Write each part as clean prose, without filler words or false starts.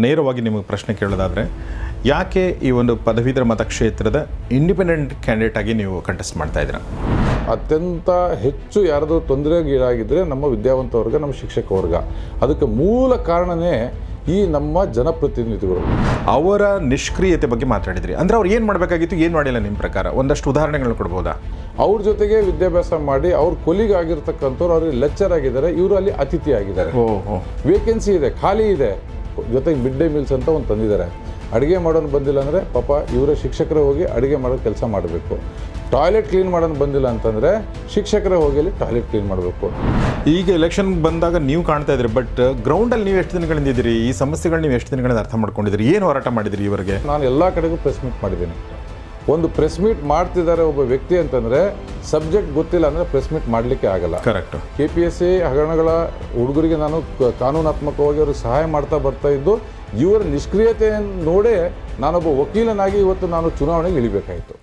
ನೇರವಾಗಿ ನಿಮಗೆ ಪ್ರಶ್ನೆ ಕೇಳೋದಾದರೆ, ಯಾಕೆ ಈ ಒಂದು ಪದವೀಧರ ಮತಕ್ಷೇತ್ರದ ಇಂಡಿಪೆಂಡೆಂಟ್ ಕ್ಯಾಂಡಿಡೇಟ್ ಆಗಿ ನೀವು ಕಂಟೆಸ್ಟ್ ಮಾಡ್ತಾ ಇದ್ದೀರಾ? ಅತ್ಯಂತ ಹೆಚ್ಚು ಯಾರಾದರೂ ತೊಂದರೆಗೀಡಾಗಿದ್ದರೆ ನಮ್ಮ ವಿದ್ಯಾವಂತ ವರ್ಗ, ನಮ್ಮ ಶಿಕ್ಷಕ ವರ್ಗ. ಅದಕ್ಕೆ ಮೂಲ ಕಾರಣವೇ ಈ ನಮ್ಮ ಜನಪ್ರತಿನಿಧಿಗಳು. ಅವರ ನಿಷ್ಕ್ರಿಯತೆ ಬಗ್ಗೆ ಮಾತಾಡಿದ್ರಿ. ಅಂದರೆ ಅವ್ರು ಏನು ಮಾಡಬೇಕಾಗಿತ್ತು, ಏನು ಮಾಡಿಲ್ಲ ನಿಮ್ಮ ಪ್ರಕಾರ? ಒಂದಷ್ಟು ಉದಾಹರಣೆಗಳು ಕೊಡ್ಬೋದಾ? ಅವ್ರ ಜೊತೆಗೆ ವಿದ್ಯಾಭ್ಯಾಸ ಮಾಡಿ ಅವ್ರ ಕೊಲಿಗ್ ಆಗಿರ್ತಕ್ಕಂಥವ್ರು ಅವ್ರಿಗೆ ಲೆಕ್ಚರ್ ಆಗಿದ್ದಾರೆ, ಇವರು ಅಲ್ಲಿ ಅತಿಥಿ ಆಗಿದ್ದಾರೆ. ವೇಕೆನ್ಸಿ ಇದೆ, ಖಾಲಿ ಇದೆ. ಜೊತೆಗೆ ಮಿಡ್ ಡೇ ಮೀಲ್ಸ್ ಅಂತ ಒಂದು ತಂದಿದ್ದಾರೆ. ಅಡುಗೆ ಮಾಡೋನು ಬಂದಿಲ್ಲ ಅಂದರೆ ಪಾಪ ಇವರೇ ಶಿಕ್ಷಕರೇ ಹೋಗಿ ಅಡುಗೆ ಮಾಡೋ ಕೆಲಸ ಮಾಡಬೇಕು. ಟಾಯ್ಲೆಟ್ ಕ್ಲೀನ್ ಮಾಡೋನು ಬಂದಿಲ್ಲ ಅಂತಂದರೆ ಶಿಕ್ಷಕರೇ ಹೋಗಿ ಅಲ್ಲಿ ಟಾಯ್ಲೆಟ್ ಕ್ಲೀನ್ ಮಾಡಬೇಕು. ಈಗ ಎಲೆಕ್ಷನ್ ಬಂದಾಗ ನೀವು ಕಾಣ್ತಾ ಇದ್ರಿ, ಬಟ್ ಗ್ರೌಂಡಲ್ಲಿ ನೀವು ಎಷ್ಟು ದಿನಗಳಿಂದ ಇದ್ದೀರಿ? ಈ ಸಮಸ್ಯೆಗಳು ನೀವು ಎಷ್ಟು ದಿನಗಳಿಂದ ಅರ್ಥ ಮಾಡ್ಕೊಂಡಿದ್ದೀರಿ? ಏನು ಹೋರಾಟ ಮಾಡಿದಿರಿ ಇವರಿಗೆ? ನಾನು ಎಲ್ಲ ಕಡೆಗೂ ಪ್ರೆಸ್ ಮೀಟ್ ಮಾಡಿದ್ದೀನಿ. ಒಂದು ಪ್ರೆಸ್ ಮೀಟ್ ಮಾಡ್ತಿದ್ದಾರೆ ಒಬ್ಬ ವ್ಯಕ್ತಿ ಅಂತಂದರೆ ಸಬ್ಜೆಕ್ಟ್ ಗೊತ್ತಿಲ್ಲ ಅಂದರೆ ಪ್ರೆಸ್ ಮೀಟ್ ಮಾಡಲಿಕ್ಕೆ ಆಗಲ್ಲ. ಕರೆಕ್ಟ್. KPSC ಹಗರಣಗಳ ಹುಡುಗರಿಗೆ ನಾನು ಕಾನೂನಾತ್ಮಕವಾಗಿ ಅವ್ರಿಗೆ ಸಹಾಯ ಮಾಡ್ತಾ ಬರ್ತಾ ಇದ್ದು, ಇವರ ನಿಷ್ಕ್ರಿಯತೆಯನ್ನು ನೋಡೇ ನಾನೊಬ್ಬ ವಕೀಲನಾಗಿ ಇವತ್ತು ನಾನು ಚುನಾವಣೆಗೆ ಇಳಿಬೇಕಾಯಿತು.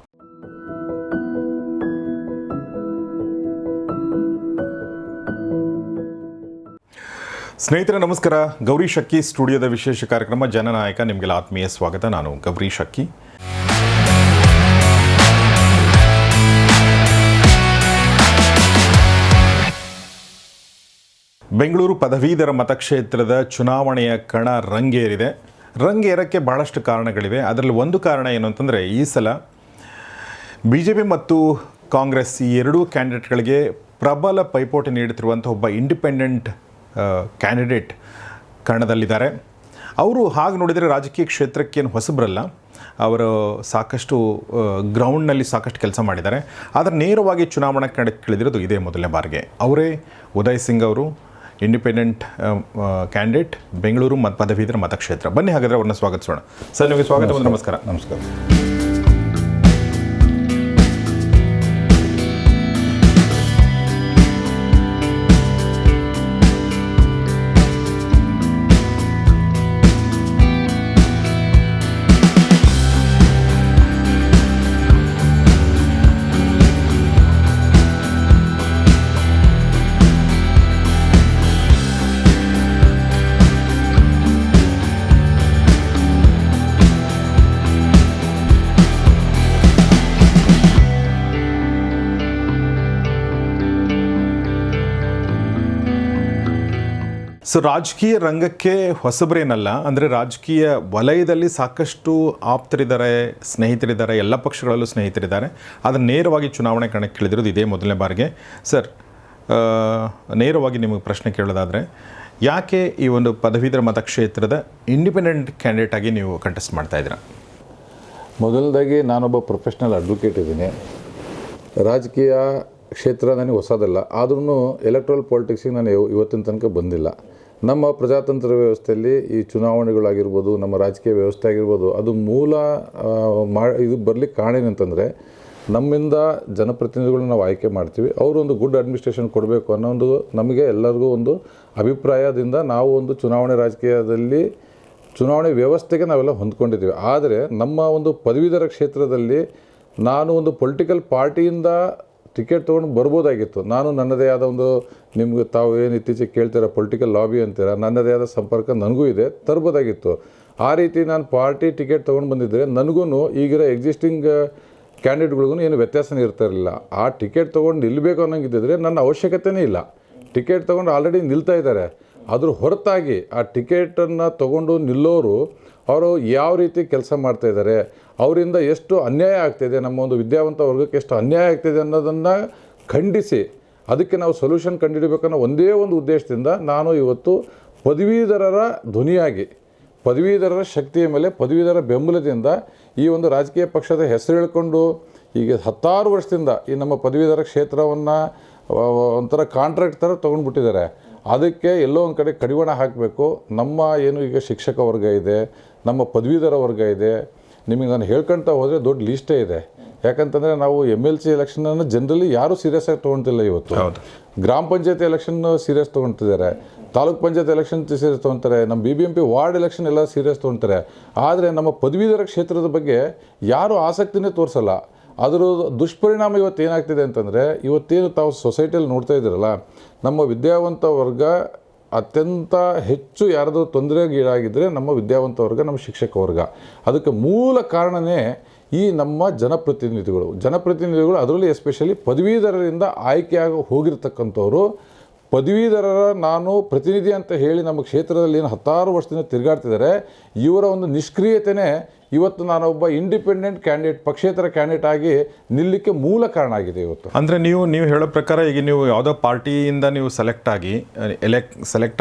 ಸ್ನೇಹಿತರೆ ನಮಸ್ಕಾರ. ಗೌರಿ ಶಕ್ಕಿ ಸ್ಟುಡಿಯೋದ ವಿಶೇಷ ಕಾರ್ಯಕ್ರಮ ಜನನಾಯಕ ನಿಮಗೆಲ್ಲ ಆತ್ಮೀಯ ಸ್ವಾಗತ. ನಾನು ಗೌರಿ ಶಕ್ಕಿ. ಬೆಂಗಳೂರು ಪದವೀಧರ ಮತಕ್ಷೇತ್ರದ ಚುನಾವಣೆಯ ಕಣ ರಂಗೇರಿದೆ. ರಂಗೇರಕ್ಕೆ ಭಾಳಷ್ಟು ಕಾರಣಗಳಿವೆ. ಅದರಲ್ಲಿ ಒಂದು ಕಾರಣ ಏನು ಅಂತಂದರೆ, ಈ ಸಲ BJP ಮತ್ತು ಕಾಂಗ್ರೆಸ್ ಈ ಎರಡೂ ಕ್ಯಾಂಡಿಡೇಟ್ಗಳಿಗೆ ಪ್ರಬಲ ಪೈಪೋಟಿ ನೀಡುತ್ತಿರುವಂಥ ಒಬ್ಬ ಇಂಡಿಪೆಂಡೆಂಟ್ ಕ್ಯಾಂಡಿಡೇಟ್ ಕಣದಲ್ಲಿದ್ದಾರೆ. ಅವರು ಹಾಗೆ ನೋಡಿದರೆ ರಾಜಕೀಯ ಕ್ಷೇತ್ರಕ್ಕೇನು ಹೊಸಬರಲ್ಲ. ಅವರು ಸಾಕಷ್ಟು ಗ್ರೌಂಡ್ನಲ್ಲಿ ಸಾಕಷ್ಟು ಕೆಲಸ ಮಾಡಿದ್ದಾರೆ. ಆದರೆ ನೇರವಾಗಿ ಚುನಾವಣಾ ಕಣಕ್ಕಿಳಿದಿರೋದು ಇದೇ ಮೊದಲನೇ ಬಾರಿಗೆ. ಅವರೇ ಉದಯ್ ಸಿಂಗ್ ಅವರು, ಇಂಡಿಪೆಂಡೆಂಟ್ ಕ್ಯಾಂಡಿಡೇಟ್, ಬೆಂಗಳೂರು ಪದವೀಧರ ಮತಕ್ಷೇತ್ರ. ಬನ್ನಿ ಹಾಗಾದರೆ ಅವ್ರನ್ನ ಸ್ವಾಗತಿಸೋಣ. ಸರ್, ನಿಮಗೆ ಸ್ವಾಗತ. ನಮಸ್ಕಾರ. ನಮಸ್ಕಾರ. ಸೊ ರಾಜಕೀಯ ರಂಗಕ್ಕೆ ಹೊಸಬರೇನಲ್ಲ. ಅಂದರೆ ರಾಜಕೀಯ ವಲಯದಲ್ಲಿ ಸಾಕಷ್ಟು ಆಪ್ತರಿದ್ದಾರೆ, ಸ್ನೇಹಿತರಿದ್ದಾರೆ, ಎಲ್ಲ ಪಕ್ಷಗಳಲ್ಲೂ ಸ್ನೇಹಿತರಿದ್ದಾರೆ. ಆದರೆ ನೇರವಾಗಿ ಚುನಾವಣೆ ಕಣಕ್ಕಿಳಿದಿರೋದು ಇದೇ ಮೊದಲನೇ ಬಾರಿಗೆ. ಸರ್, ನೇರವಾಗಿ ನಿಮಗೆ ಪ್ರಶ್ನೆ ಕೇಳೋದಾದರೆ, ಯಾಕೆ ಈ ಒಂದು ಪದವೀಧರ ಮತಕ್ಷೇತ್ರದ ಇಂಡಿಪೆಂಡೆಂಟ್ ಕ್ಯಾಂಡಿಡೇಟ್ ಆಗಿ ನೀವು ಕಂಟೆಸ್ಟ್ ಮಾಡ್ತಾ ಇದ್ದೀರಾ? ಮೊದಲದಾಗಿ ನಾನೊಬ್ಬ ಪ್ರೊಫೆಷ್ನಲ್ ಅಡ್ವೊಕೇಟ್ ಇದ್ದೀನಿ. ರಾಜಕೀಯ ಕ್ಷೇತ್ರ ನನಗೆ ಹೊಸದಲ್ಲ. ಆದ್ರೂ ಎಲೆಕ್ಟ್ರಲ್ ಪಾಲಿಟಿಕ್ಸಿಗೆ ನಾನು ಇವತ್ತಿನ ತನಕ ಬಂದಿಲ್ಲ. ನಮ್ಮ ಪ್ರಜಾತಂತ್ರ ವ್ಯವಸ್ಥೆಯಲ್ಲಿ ಈ ಚುನಾವಣೆಗಳಾಗಿರ್ಬೋದು, ನಮ್ಮ ರಾಜಕೀಯ ವ್ಯವಸ್ಥೆ ಆಗಿರ್ಬೋದು, ಅದು ಮೂಲ ಇದು ಬರಲಿಕ್ಕೆ ಕಾರಣ ಏನಂತಂದರೆ, ನಮ್ಮಿಂದ ಜನಪ್ರತಿನಿಧಿಗಳನ್ನ ನಾವು ಆಯ್ಕೆ ಮಾಡ್ತೀವಿ. ಅವರು ಒಂದು ಗುಡ್ ಅಡ್ಮಿನಿಸ್ಟ್ರೇಷನ್ ಕೊಡಬೇಕು ಅನ್ನೋ ಒಂದು ನಮಗೆ ಎಲ್ಲರಿಗೂ ಒಂದು ಅಭಿಪ್ರಾಯದಿಂದ ನಾವು ಒಂದು ಚುನಾವಣೆ ರಾಜಕೀಯದಲ್ಲಿ ಚುನಾವಣೆ ವ್ಯವಸ್ಥೆಗೆ ನಾವೆಲ್ಲ ಹೊಂದ್ಕೊಂಡಿದ್ದೀವಿ. ಆದರೆ ನಮ್ಮ ಒಂದು ಪದವೀಧರ ಕ್ಷೇತ್ರದಲ್ಲಿ ನಾನು ಒಂದು ಪೊಲಿಟಿಕಲ್ ಪಾರ್ಟಿಯಿಂದ ಟಿಕೆಟ್ ತೊಗೊಂಡು ಬರ್ಬೋದಾಗಿತ್ತು. ನಾನು ನನ್ನದೇ ಆದ ಒಂದು, ನಿಮ್ಗೆ ತಾವು ಏನು ಇತ್ತೀಚೆಗೆ ಕೇಳ್ತೀರ ಪೊಲಿಟಿಕಲ್ ಲಾಬಿ ಅಂತೀರ, ನನ್ನದೇ ಆದ ಸಂಪರ್ಕ ನನಗೂ ಇದೆ, ತರ್ಬೋದಾಗಿತ್ತು. ಆ ರೀತಿ ನಾನು ಪಾರ್ಟಿ ಟಿಕೆಟ್ ತೊಗೊಂಡು ಬಂದಿದ್ದರೆ ನನಗೂ ಈಗಿರೋ ಎಕ್ಸಿಸ್ಟಿಂಗ್ ಕ್ಯಾಂಡಿಡೇಟ್ಗಳಿಗೂ ಏನು ವ್ಯತ್ಯಾಸನೇ ಇರ್ತಾಯಿರಲಿಲ್ಲ. ಆ ಟಿಕೆಟ್ ತೊಗೊಂಡು ನಿಲ್ಲಬೇಕು ಅನ್ನೋಂಗಿದ್ದರೆ ನನ್ನ ಅವಶ್ಯಕತೆಯೇ ಇಲ್ಲ. ಟಿಕೆಟ್ ತೊಗೊಂಡು ಆಲ್ರೆಡಿ ನಿಲ್ತಾ ಇದ್ದಾರೆ. ಅದ್ರ ಹೊರತಾಗಿ ಆ ಟಿಕೆಟನ್ನು ತೊಗೊಂಡು ನಿಲ್ಲೋರು ಅವರು ಯಾವ ರೀತಿ ಕೆಲಸ ಮಾಡ್ತಾಯಿದ್ದಾರೆ, ಅವರಿಂದ ಎಷ್ಟು ಅನ್ಯಾಯ ಆಗ್ತಾಯಿದೆ, ನಮ್ಮ ಒಂದು ವಿದ್ಯಾವಂತ ವರ್ಗಕ್ಕೆ ಎಷ್ಟು ಅನ್ಯಾಯ ಆಗ್ತಾಯಿದೆ ಅನ್ನೋದನ್ನು ಖಂಡಿಸಿ ಅದಕ್ಕೆ ನಾವು ಸೊಲ್ಯೂಷನ್ ಕಂಡುಹಿಡಬೇಕನ್ನೋ ಒಂದೇ ಒಂದು ಉದ್ದೇಶದಿಂದ ನಾನು ಇವತ್ತು ಪದವೀಧರರ ಧ್ವನಿಯಾಗಿ, ಪದವೀಧರರ ಶಕ್ತಿಯ ಮೇಲೆ, ಪದವೀಧರ ಬೆಂಬಲದಿಂದ ಈ ಒಂದು ರಾಜಕೀಯ ಪಕ್ಷದ ಹೆಸರು ಹೇಳ್ಕೊಂಡು ಈಗ 10 ವರ್ಷದಿಂದ ಈ ನಮ್ಮ ಪದವೀಧರ ಕ್ಷೇತ್ರವನ್ನು ಒಂಥರ ಕಾಂಟ್ರಾಕ್ಟ್ ಥರ ತೊಗೊಂಡ್ಬಿಟ್ಟಿದ್ದಾರೆ. ಅದಕ್ಕೆ ಎಲ್ಲೋ ಒಂದು ಕಡೆ ಕಡಿವಾಣ ಹಾಕಬೇಕು. ನಮ್ಮ ಏನು ಈಗ ಶಿಕ್ಷಕ ವರ್ಗ ಇದೆ, ನಮ್ಮ ಪದವೀಧರ ವರ್ಗ ಇದೆ, ನಿಮಗೆ ನಾನು ಹೇಳ್ಕೊಳ್ತಾ ಹೋದರೆ ದೊಡ್ಡ ಲೀಸ್ಟೇ ಇದೆ. ಯಾಕಂತಂದರೆ ನಾವು MLC ಎಲೆಕ್ಷನನ್ನು ಜನರಲಿ ಯಾರೂ ಸೀರಿಯಸ್ ಆಗಿ ತೊಗೊಳ್ತಿಲ್ಲ. ಇವತ್ತು ಗ್ರಾಮ ಪಂಚಾಯತ್ ಎಲೆಕ್ಷನ್ ಸೀರಿಯಸ್ ತೊಗೊಳ್ತಿದ್ದಾರೆ, ತಾಲೂಕ್ ಪಂಚಾಯತ್ ಎಲೆಕ್ಷನ್ ಸೀರಿಯಸ್ ತೊಗೊಳ್ತಾರೆ, ನಮ್ಮ BBMP ವಾರ್ಡ್ ಎಲೆಕ್ಷನ್ ಎಲ್ಲ ಸೀರಿಯಸ್ ತೊಗೊಳ್ತಾರೆ. ಆದರೆ ನಮ್ಮ ಪದವೀಧರ ಕ್ಷೇತ್ರದ ಬಗ್ಗೆ ಯಾರೂ ಆಸಕ್ತಿನೇ ತೋರಿಸಲ್ಲ. ಅದರ ದುಷ್ಪರಿಣಾಮ ಇವತ್ತು ಏನಾಗ್ತಿದೆ ಅಂತಂದರೆ, ಇವತ್ತೇನು ತಾವು ಸೊಸೈಟಿಯಲ್ಲಿ ನೋಡ್ತಾ ಇದ್ದೀರಲ್ಲ, ನಮ್ಮ ವಿದ್ಯಾವಂತ ವರ್ಗ ಅತ್ಯಂತ ಹೆಚ್ಚು ಯಾರಾದರೂ ತೊಂದರೆಗೀಡಾಗಿದ್ದರೆ ನಮ್ಮ ವಿದ್ಯಾವಂತ ವರ್ಗ, ನಮ್ಮ ಶಿಕ್ಷಕ ವರ್ಗ. ಅದಕ್ಕೆ ಮೂಲ ಕಾರಣವೇ ಈ ನಮ್ಮ ಜನಪ್ರತಿನಿಧಿಗಳು ಅದರಲ್ಲಿ ಎಸ್ಪೆಷಲಿ ಪದವೀಧರರಿಂದ ಆಯ್ಕೆಯಾಗಿ ಹೋಗಿರ್ತಕ್ಕಂಥವ್ರು. ಪದವೀಧರರ ನಾನು ಪ್ರತಿನಿಧಿ ಅಂತ ಹೇಳಿ ನಮ್ಮ ಕ್ಷೇತ್ರದಲ್ಲಿ ಏನು 10 ವರ್ಷದಿಂದ ತಿರುಗಾಡ್ತಿದ್ದಾರೆ. ಇವರ ಒಂದು ನಿಷ್ಕ್ರಿಯತೆಯೇ ಇವತ್ತು ನಾನೊಬ್ಬ ಇಂಡಿಪೆಂಡೆಂಟ್ ಕ್ಯಾಂಡಿಡೇಟ್, ಪಕ್ಷೇತರ ಕ್ಯಾಂಡಿಡೇಟ್ ಆಗಿ ನಿಲ್ಲಕ್ಕೆ ಮೂಲ ಕಾರಣ ಆಗಿದೆ ಇವತ್ತು. ಅಂದರೆ ನೀವು ಹೇಳೋ ಪ್ರಕಾರ ಈಗ ನೀವು ಯಾವುದೋ ಪಾರ್ಟಿಯಿಂದ ನೀವು ಸೆಲೆಕ್ಟ್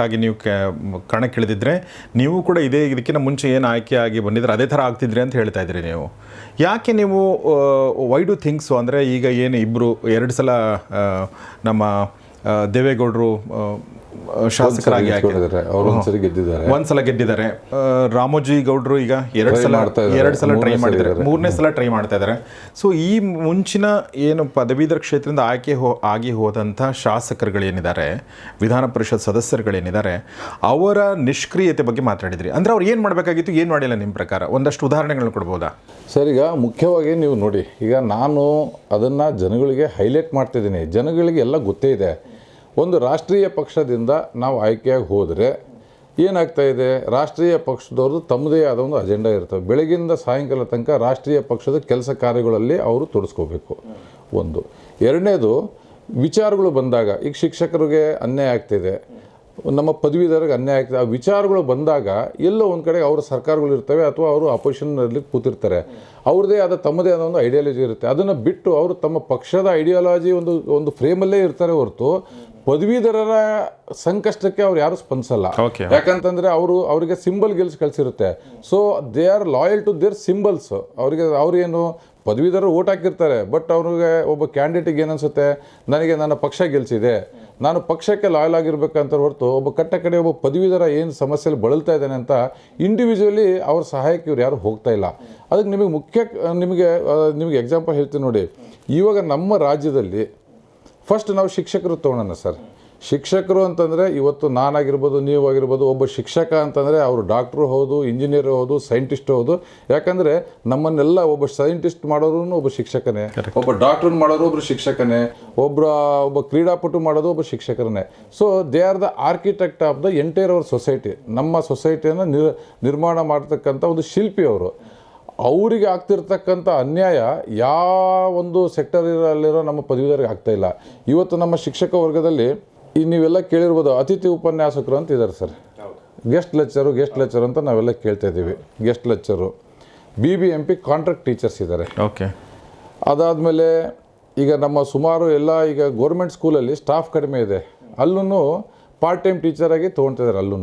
ಆಗಿ ನೀವು ಕಣಕ್ಕಿಳಿದಿದ್ರೆ ನೀವು ಕೂಡ ಇದಕ್ಕಿಂತ ಮುಂಚೆ ಏನು ಆಯ್ಕೆಯಾಗಿ ಬಂದಿದ್ರೆ ಅದೇ ಥರ ಆಗ್ತಿದ್ರಿ ಅಂತ ಹೇಳ್ತಾ ಇದ್ರಿ ನೀವು. ಯಾಕೆ ನೀವು ವೈ ಡು ಥಿಂಕ್ಸು? ಅಂದರೆ ಈಗ ಏನು 2 ಸಲ ನಮ್ಮ ದೇವೇಗೌಡರು ಶಾಸಕರಾಗಿ ಅವರು ಒಂದ್ಸಲ ಗೆದ್ದಿದ್ದಾರೆ. ರಾಮೋಜಿ ಗೌಡರು ಈಗ 2 ಸಲ ಟ್ರೈ ಮಾಡಿದ್ದಾರೆ, 3ನೇ ಸಲ ಟ್ರೈ ಮಾಡ್ತಾ ಇದ್ದಾರೆ. ಸೊ ಈ ಮುಂಚಿನ ಏನು ಪದವೀಧರ ಕ್ಷೇತ್ರದಿಂದ ಆಗಿ ಹೋದಂಥ ಶಾಸಕರುಗಳೇನಿದ್ದಾರೆ, ವಿಧಾನ ಪರಿಷತ್ ಸದಸ್ಯರುಗಳೇನಿದ್ದಾರೆ, ಅವರ ನಿಷ್ಕ್ರಿಯತೆ ಬಗ್ಗೆ ಮಾತಾಡಿದ್ರಿ. ಅಂದರೆ ಅವ್ರು ಏನು ಮಾಡಬೇಕಾಗಿತ್ತು, ಏನು ಮಾಡಿಲ್ಲ ನಿಮ್ಮ ಪ್ರಕಾರ? ಒಂದಷ್ಟು ಉದಾಹರಣೆಗಳನ್ನ ಕೊಡ್ಬೋದಾ ಸರ್? ಈಗ ಮುಖ್ಯವಾಗಿ ನೀವು ನೋಡಿ, ಈಗ ನಾನು ಅದನ್ನು ಜನಗಳಿಗೆ ಹೈಲೈಟ್ ಮಾಡ್ತಿದ್ದೀನಿ. ಜನಗಳಿಗೆ ಎಲ್ಲ ಗೊತ್ತೇ ಇದೆ. ಒಂದು ರಾಷ್ಟ್ರೀಯ ಪಕ್ಷದಿಂದ ನಾವು ಆಯ್ಕೆಯಾಗಿ ಹೋದರೆ ಏನಾಗ್ತಾ ಇದೆ, ರಾಷ್ಟ್ರೀಯ ಪಕ್ಷದವ್ರದ್ದು ತಮ್ಮದೇ ಆದ ಒಂದು ಅಜೆಂಡಾ ಇರ್ತವೆ. ಬೆಳಗಿಂದ ಸಾಯಂಕಾಲ ತನಕ ರಾಷ್ಟ್ರೀಯ ಪಕ್ಷದ ಕೆಲಸ ಕಾರ್ಯಗಳಲ್ಲಿ ಅವರು ತೊಡಸ್ಕೋಬೇಕು. ಒಂದು. ಎರಡನೇದು, ವಿಚಾರಗಳು ಬಂದಾಗ ಈಗ ಶಿಕ್ಷಕರಿಗೆ ಅನ್ಯಾಯ ಆಗ್ತಿದೆ, ನಮ್ಮ ಪದವೀಧರಿಗೆ ಅನ್ಯಾಯ ಆಗ್ತದೆ. ಆ ವಿಚಾರಗಳು ಬಂದಾಗ ಎಲ್ಲೋ ಒಂದು ಕಡೆ ಅವರ ಸರ್ಕಾರಗಳು ಇರ್ತವೆ ಅಥವಾ ಅವರು ಅಪೋಸಿಷನ್ನಲ್ಲಿ ಕೂತಿರ್ತಾರೆ. ಅವ್ರದ್ದೇ ಆದ ತಮ್ಮದೇ ಆದ ಒಂದು ಐಡಿಯಾಲಜಿ ಇರುತ್ತೆ. ಅದನ್ನು ಬಿಟ್ಟು ಅವರು ತಮ್ಮ ಪಕ್ಷದ ಐಡಿಯಾಲಜಿ ಒಂದು ಫ್ರೇಮಲ್ಲೇ ಇರ್ತಾರೆ ಹೊರತು ಪದವೀಧರರ ಸಂಕಷ್ಟಕ್ಕೆ ಅವ್ರು ಯಾರು ಸ್ಪಂದಿಸಲ್ಲ. ಯಾಕಂತಂದರೆ ಅವರಿಗೆ ಸಿಂಬಲ್ ಕಳಿಸಿರುತ್ತೆ. So they are loyal to their symbols. ಅವ್ರೇನು ಪದವೀಧರರು ಓಟ್ ಹಾಕಿರ್ತಾರೆ, ಬಟ್ ಅವ್ರಿಗೆ ಒಬ್ಬ ಕ್ಯಾಂಡಿಡೇಟಿಗೆ ಏನನ್ಸುತ್ತೆ, ನನಗೆ ನನ್ನ ಪಕ್ಷ ಗೆಲ್ಲಿಸಿದೆ, ನಾನು ಪಕ್ಷಕ್ಕೆ ಲಾಯಲ್ ಆಗಿರ್ಬೇಕಂತ ಹೊರತು ಒಬ್ಬ ಕಡೆ ಒಬ್ಬ ಪದವೀಧರ ಏನು ಸಮಸ್ಯೆಯಲ್ಲಿ ಬಳಲ್ತಾ ಇದ್ದಾನೆ ಅಂತ ಇಂಡಿವಿಜುವಲಿ ಅವ್ರ ಸಹಾಯಕ್ಕೆ ಇವ್ರು ಯಾರು ಹೋಗ್ತಾ ಇಲ್ಲ. ಅದಕ್ಕೆ ನಿಮಗೆ ಎಕ್ಸಾಂಪಲ್ ಹೇಳ್ತೀನಿ ನೋಡಿ. ಇವಾಗ ನಮ್ಮ ರಾಜ್ಯದಲ್ಲಿ ಫಸ್ಟ್ ನಾವು ಶಿಕ್ಷಕರು ತೊಗೊಳೋಣ ಸರ್. ಶಿಕ್ಷಕರು ಅಂತಂದರೆ ಇವತ್ತು ನಾನಾಗಿರ್ಬೋದು, ನೀವಾಗಿರ್ಬೋದು, ಒಬ್ಬ ಶಿಕ್ಷಕ ಅಂತಂದರೆ ಅವರು ಡಾಕ್ಟ್ರು ಹೌದು, ಇಂಜಿನಿಯರ್ ಹೌದು, ಸೈಂಟಿಸ್ಟ್ ಹೌದು. ಯಾಕಂದರೆ ನಮ್ಮನ್ನೆಲ್ಲ ಒಬ್ಬ ಸೈಂಟಿಸ್ಟ್ ಮಾಡೋರು ಒಬ್ಬ ಶಿಕ್ಷಕನೇ, ಒಬ್ಬ ಡಾಕ್ಟ್ರನ್ನ ಮಾಡೋರು ಒಬ್ಬರು ಶಿಕ್ಷಕನೇ, ಒಬ್ಬ ಕ್ರೀಡಾಪಟು ಮಾಡೋದು ಒಬ್ಬ ಶಿಕ್ಷಕರನ್ನೇ. So they are the architect of the entire our society. ನಮ್ಮ ಸೊಸೈಟಿಯನ್ನು ನಿರ್ಮಾಣ ಮಾಡ್ತಕ್ಕಂಥ ಒಂದು ಶಿಲ್ಪಿ ಅವರು. ಅವರಿಗೆ ಆಗ್ತಿರ್ತಕ್ಕಂಥ ಅನ್ಯಾಯ ಯಾವೊಂದು ಸೆಕ್ಟರಲ್ಲಿರೋ ನಮ್ಮ ಪದವೀಧರಿಗೆ ಆಗ್ತಾಯಿಲ್ಲ. ಇವತ್ತು ನಮ್ಮ ಶಿಕ್ಷಕ ವರ್ಗದಲ್ಲಿ ನೀವೆಲ್ಲ ಕೇಳಿರ್ಬೋದು, ಅತಿಥಿ ಉಪನ್ಯಾಸಕರು ಅಂತ ಇದ್ದಾರೆ ಸರ್. ಗೆಸ್ಟ್ ಲೆಕ್ಚರು ಅಂತ ನಾವೆಲ್ಲ ಕೇಳ್ತಾ ಇದ್ದೀವಿ. Guest lecture, BBMP contract teachers ಇದ್ದಾರೆ. ಓಕೆ. ಅದಾದಮೇಲೆ ಈಗ ನಮ್ಮ ಸುಮಾರು ಎಲ್ಲ ಈಗ ಗೌರ್ಮೆಂಟ್ ಸ್ಕೂಲಲ್ಲಿ ಸ್ಟಾಫ್ ಕಡಿಮೆ ಇದೆ, ಅಲ್ಲೂ ಪಾರ್ಟ್ ಟೈಮ್ ಟೀಚರಾಗಿ ತೊಗೊಳ್ತಾ ಇದ್ದಾರೆ. ಅಲ್ಲೂ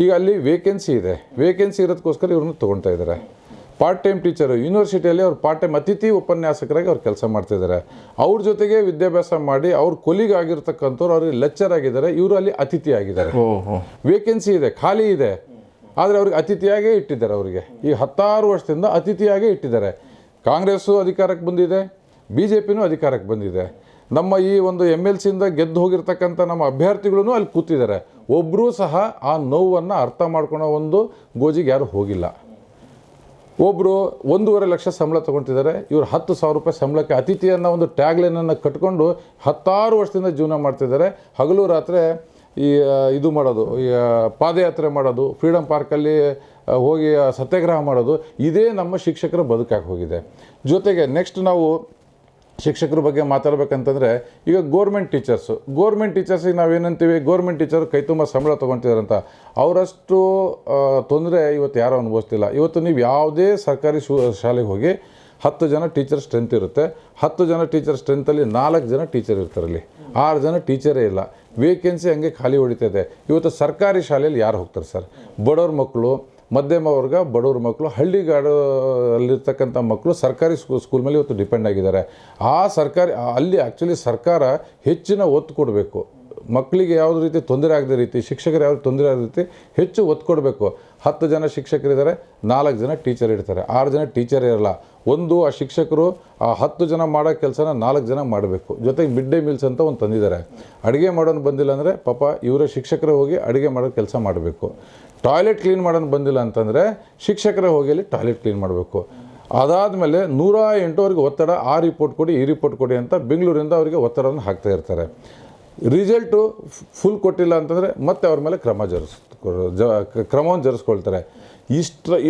ಈಗ ಅಲ್ಲಿ ವೇಕೆನ್ಸಿ ಇದೆ. ವೇಕೆನ್ಸಿ ಇರೋದಕ್ಕೋಸ್ಕರ ಇವ್ರನ್ನ ತೊಗೊಳ್ತಾ ಇದ್ದಾರೆ. ಪಾರ್ಟ್ ಟೈಮ್ ಟೀಚರು ಯೂನಿವರ್ಸಿಟಿಯಲ್ಲಿ ಅವ್ರು ಪಾರ್ಟ್ ಟೈಮ್ ಅತಿಥಿ ಉಪನ್ಯಾಸಕರಾಗಿ ಅವ್ರು ಕೆಲಸ ಮಾಡ್ತಿದ್ದಾರೆ. ಅವ್ರ ಜೊತೆಗೆ ವಿದ್ಯಾಭ್ಯಾಸ ಮಾಡಿ ಅವ್ರ ಕೊಲಿಗ್ ಆಗಿರ್ತಕ್ಕಂಥವ್ರು ಅವ್ರಿಗೆ ಲೆಕ್ಚರ್ ಆಗಿದ್ದಾರೆ, ಇವರು ಅಲ್ಲಿ ಅತಿಥಿ ಆಗಿದ್ದಾರೆ. ವೇಕೆನ್ಸಿ ಇದೆ, ಖಾಲಿ ಇದೆ, ಆದರೆ ಅವ್ರಿಗೆ ಅತಿಥಿಯಾಗೇ ಇಟ್ಟಿದ್ದಾರೆ. ಅವರಿಗೆ ಈ 10 ವರ್ಷದಿಂದ ಅತಿಥಿಯಾಗೇ ಇಟ್ಟಿದ್ದಾರೆ. ಕಾಂಗ್ರೆಸ್ಸು ಅಧಿಕಾರಕ್ಕೆ ಬಂದಿದೆ, BJPನೂ ಅಧಿಕಾರಕ್ಕೆ ಬಂದಿದೆ. ನಮ್ಮ ಈ ಒಂದು MLCಯಿಂದ ಗೆದ್ದು ಹೋಗಿರ್ತಕ್ಕಂಥ ನಮ್ಮ ಅಭ್ಯರ್ಥಿಗಳೂ ಅಲ್ಲಿ ಕೂತಿದ್ದಾರೆ. ಒಬ್ಬರೂ ಸಹ ಆ ನೋವನ್ನು ಅರ್ಥ ಮಾಡ್ಕೊಳೋ ಒಂದು ಗೋಜಿಗೆ ಯಾರು ಹೋಗಿಲ್ಲ. ಒಬ್ಬರು 1.5 ಲಕ್ಷ ಸಂಬಳ ತೊಗೊಳ್ತಿದ್ದಾರೆ, ಇವರು 10,000 ರೂಪಾಯಿ ಸಂಬಳಕ್ಕೆ ಅತಿಥಿಯನ್ನು ಒಂದು ಟ್ಯಾಗ್ಲೈನನ್ನು ಕಟ್ಕೊಂಡು 16 ವರ್ಷದಿಂದ ಜೀವನ ಮಾಡ್ತಿದ್ದಾರೆ. ಹಗಲು ರಾತ್ರಿ ಇದು ಮಾಡೋದು, ಪಾದಯಾತ್ರೆ ಮಾಡೋದು, ಫ್ರೀಡಮ್ ಪಾರ್ಕಲ್ಲಿ ಹೋಗಿ ಸತ್ಯಾಗ್ರಹ ಮಾಡೋದು, ಇದೇ ನಮ್ಮ ಶಿಕ್ಷಕರ ಬದುಕಾಗಿ ಹೋಗಿದೆ. ಜೊತೆಗೆ ನೆಕ್ಸ್ಟ್ ನಾವು ಶಿಕ್ಷಕರ ಬಗ್ಗೆ ಮಾತಾಡಬೇಕಂತಂದರೆ ಈಗ ಗೋರ್ಮೆಂಟ್ ಟೀಚರ್ಸಿಗೆ ನಾವೇನಂತೀವಿ, ಗೋರ್ಮೆಂಟ್ ಟೀಚರ್ ಕೈ ತುಂಬ ಸಂಬಳ ತೊಗೊಳ್ತಿದಾರಂತ. ಅವರಷ್ಟು ತೊಂದರೆ ಇವತ್ತು ಯಾರೂ ಅನುಭವಿಸ್ತಿಲ್ಲ. ಇವತ್ತು ನೀವು ಯಾವುದೇ ಸರ್ಕಾರಿ ಶಾಲೆಗೆ ಹೋಗಿ 10 ಜನ ಟೀಚರ್ ಸ್ಟ್ರೆಂತ್ ಇರುತ್ತೆ. 10 ಜನ ಟೀಚರ್ ಸ್ಟ್ರೆಂತಲ್ಲಿ 4 ಜನ ಟೀಚರ್ ಇರ್ತಾರಲ್ಲಿ, 6 ಜನ ಟೀಚರೇ ಇಲ್ಲ. ವೇಕೆನ್ಸಿ ಹಂಗೆ ಖಾಲಿ ಹೊಡಿತಾಯಿದೆ. ಇವತ್ತು ಸರ್ಕಾರಿ ಶಾಲೆಯಲ್ಲಿ ಯಾರು ಹೋಗ್ತಾರೆ ಸರ್? ಬಡವ್ರ ಮಕ್ಕಳು, ಮಧ್ಯಮ ವರ್ಗ, ಬಡವ್ರ ಮಕ್ಕಳು, ಹಳ್ಳಿಗಾಡಲ್ಲಿರ್ತಕ್ಕಂಥ ಮಕ್ಕಳು ಸರ್ಕಾರಿ ಸ್ಕೂಲ್ ಮೇಲೆ ಇವತ್ತು ಡಿಪೆಂಡ್ ಆಗಿದ್ದಾರೆ. ಅಲ್ಲಿ ಆ್ಯಕ್ಚುಲಿ ಸರ್ಕಾರ ಹೆಚ್ಚಿನ ಒತ್ತು ಕೊಡಬೇಕು. ಮಕ್ಕಳಿಗೆ ಯಾವುದೇ ರೀತಿ ತೊಂದರೆ ಆಗದ ರೀತಿ, ಶಿಕ್ಷಕರು ಯಾವುದೇ ತೊಂದರೆ ಆಗದ ರೀತಿ ಹೆಚ್ಚು ಒತ್ತು ಕೊಡಬೇಕು. 10 ಜನ ಶಿಕ್ಷಕರಿದ್ದಾರೆ, 4 ಜನ ಟೀಚರ್ ಇರ್ತಾರೆ, 6 ಜನ ಟೀಚರೇ ಇರಲ್ಲ. ಆ ಶಿಕ್ಷಕರು ಆ 10 ಜನ ಮಾಡೋ ಕೆಲಸನ 4 ಜನ ಮಾಡಬೇಕು. ಜೊತೆಗೆ ಮಿಡ್ ಡೇ ಮೀಲ್ಸ್ ಅಂತ ಒಂದು ತಂದಿದ್ದಾರೆ. ಅಡುಗೆ ಮಾಡೋನು ಬಂದಿಲ್ಲ ಅಂದರೆ ಪಾಪ ಇವರ ಶಿಕ್ಷಕರೇ ಹೋಗಿ ಅಡುಗೆ ಮಾಡೋ ಕೆಲಸ ಮಾಡಬೇಕು. ಟಾಯ್ಲೆಟ್ ಕ್ಲೀನ್ ಮಾಡೋನು ಬಂದಿಲ್ಲ ಅಂತಂದರೆ ಶಿಕ್ಷಕರೇ ಹೋಗಿ ಅಲ್ಲಿ ಟಾಯ್ಲೆಟ್ ಕ್ಲೀನ್ ಮಾಡಬೇಕು. ಅದಾದಮೇಲೆ 108 ಅವರಿಗೆ ಒತ್ತಡ, ಆ ರಿಪೋರ್ಟ್ ಕೊಡಿ, ಈ ರಿಪೋರ್ಟ್ ಕೊಡಿ ಅಂತ ಬೆಂಗಳೂರಿಂದ ಅವರಿಗೆ ಒತ್ತಡವನ್ನು ಹಾಕ್ತಾ ಇರ್ತಾರೆ. ರಿಸಲ್ಟು ಫುಲ್ ಕೊಟ್ಟಿಲ್ಲ ಅಂತಂದರೆ ಮತ್ತೆ ಅವ್ರ ಮೇಲೆ ಕ್ರಮವನ್ನು ಜರುಗಿಸ್ಕೊಳ್ತಾರೆ.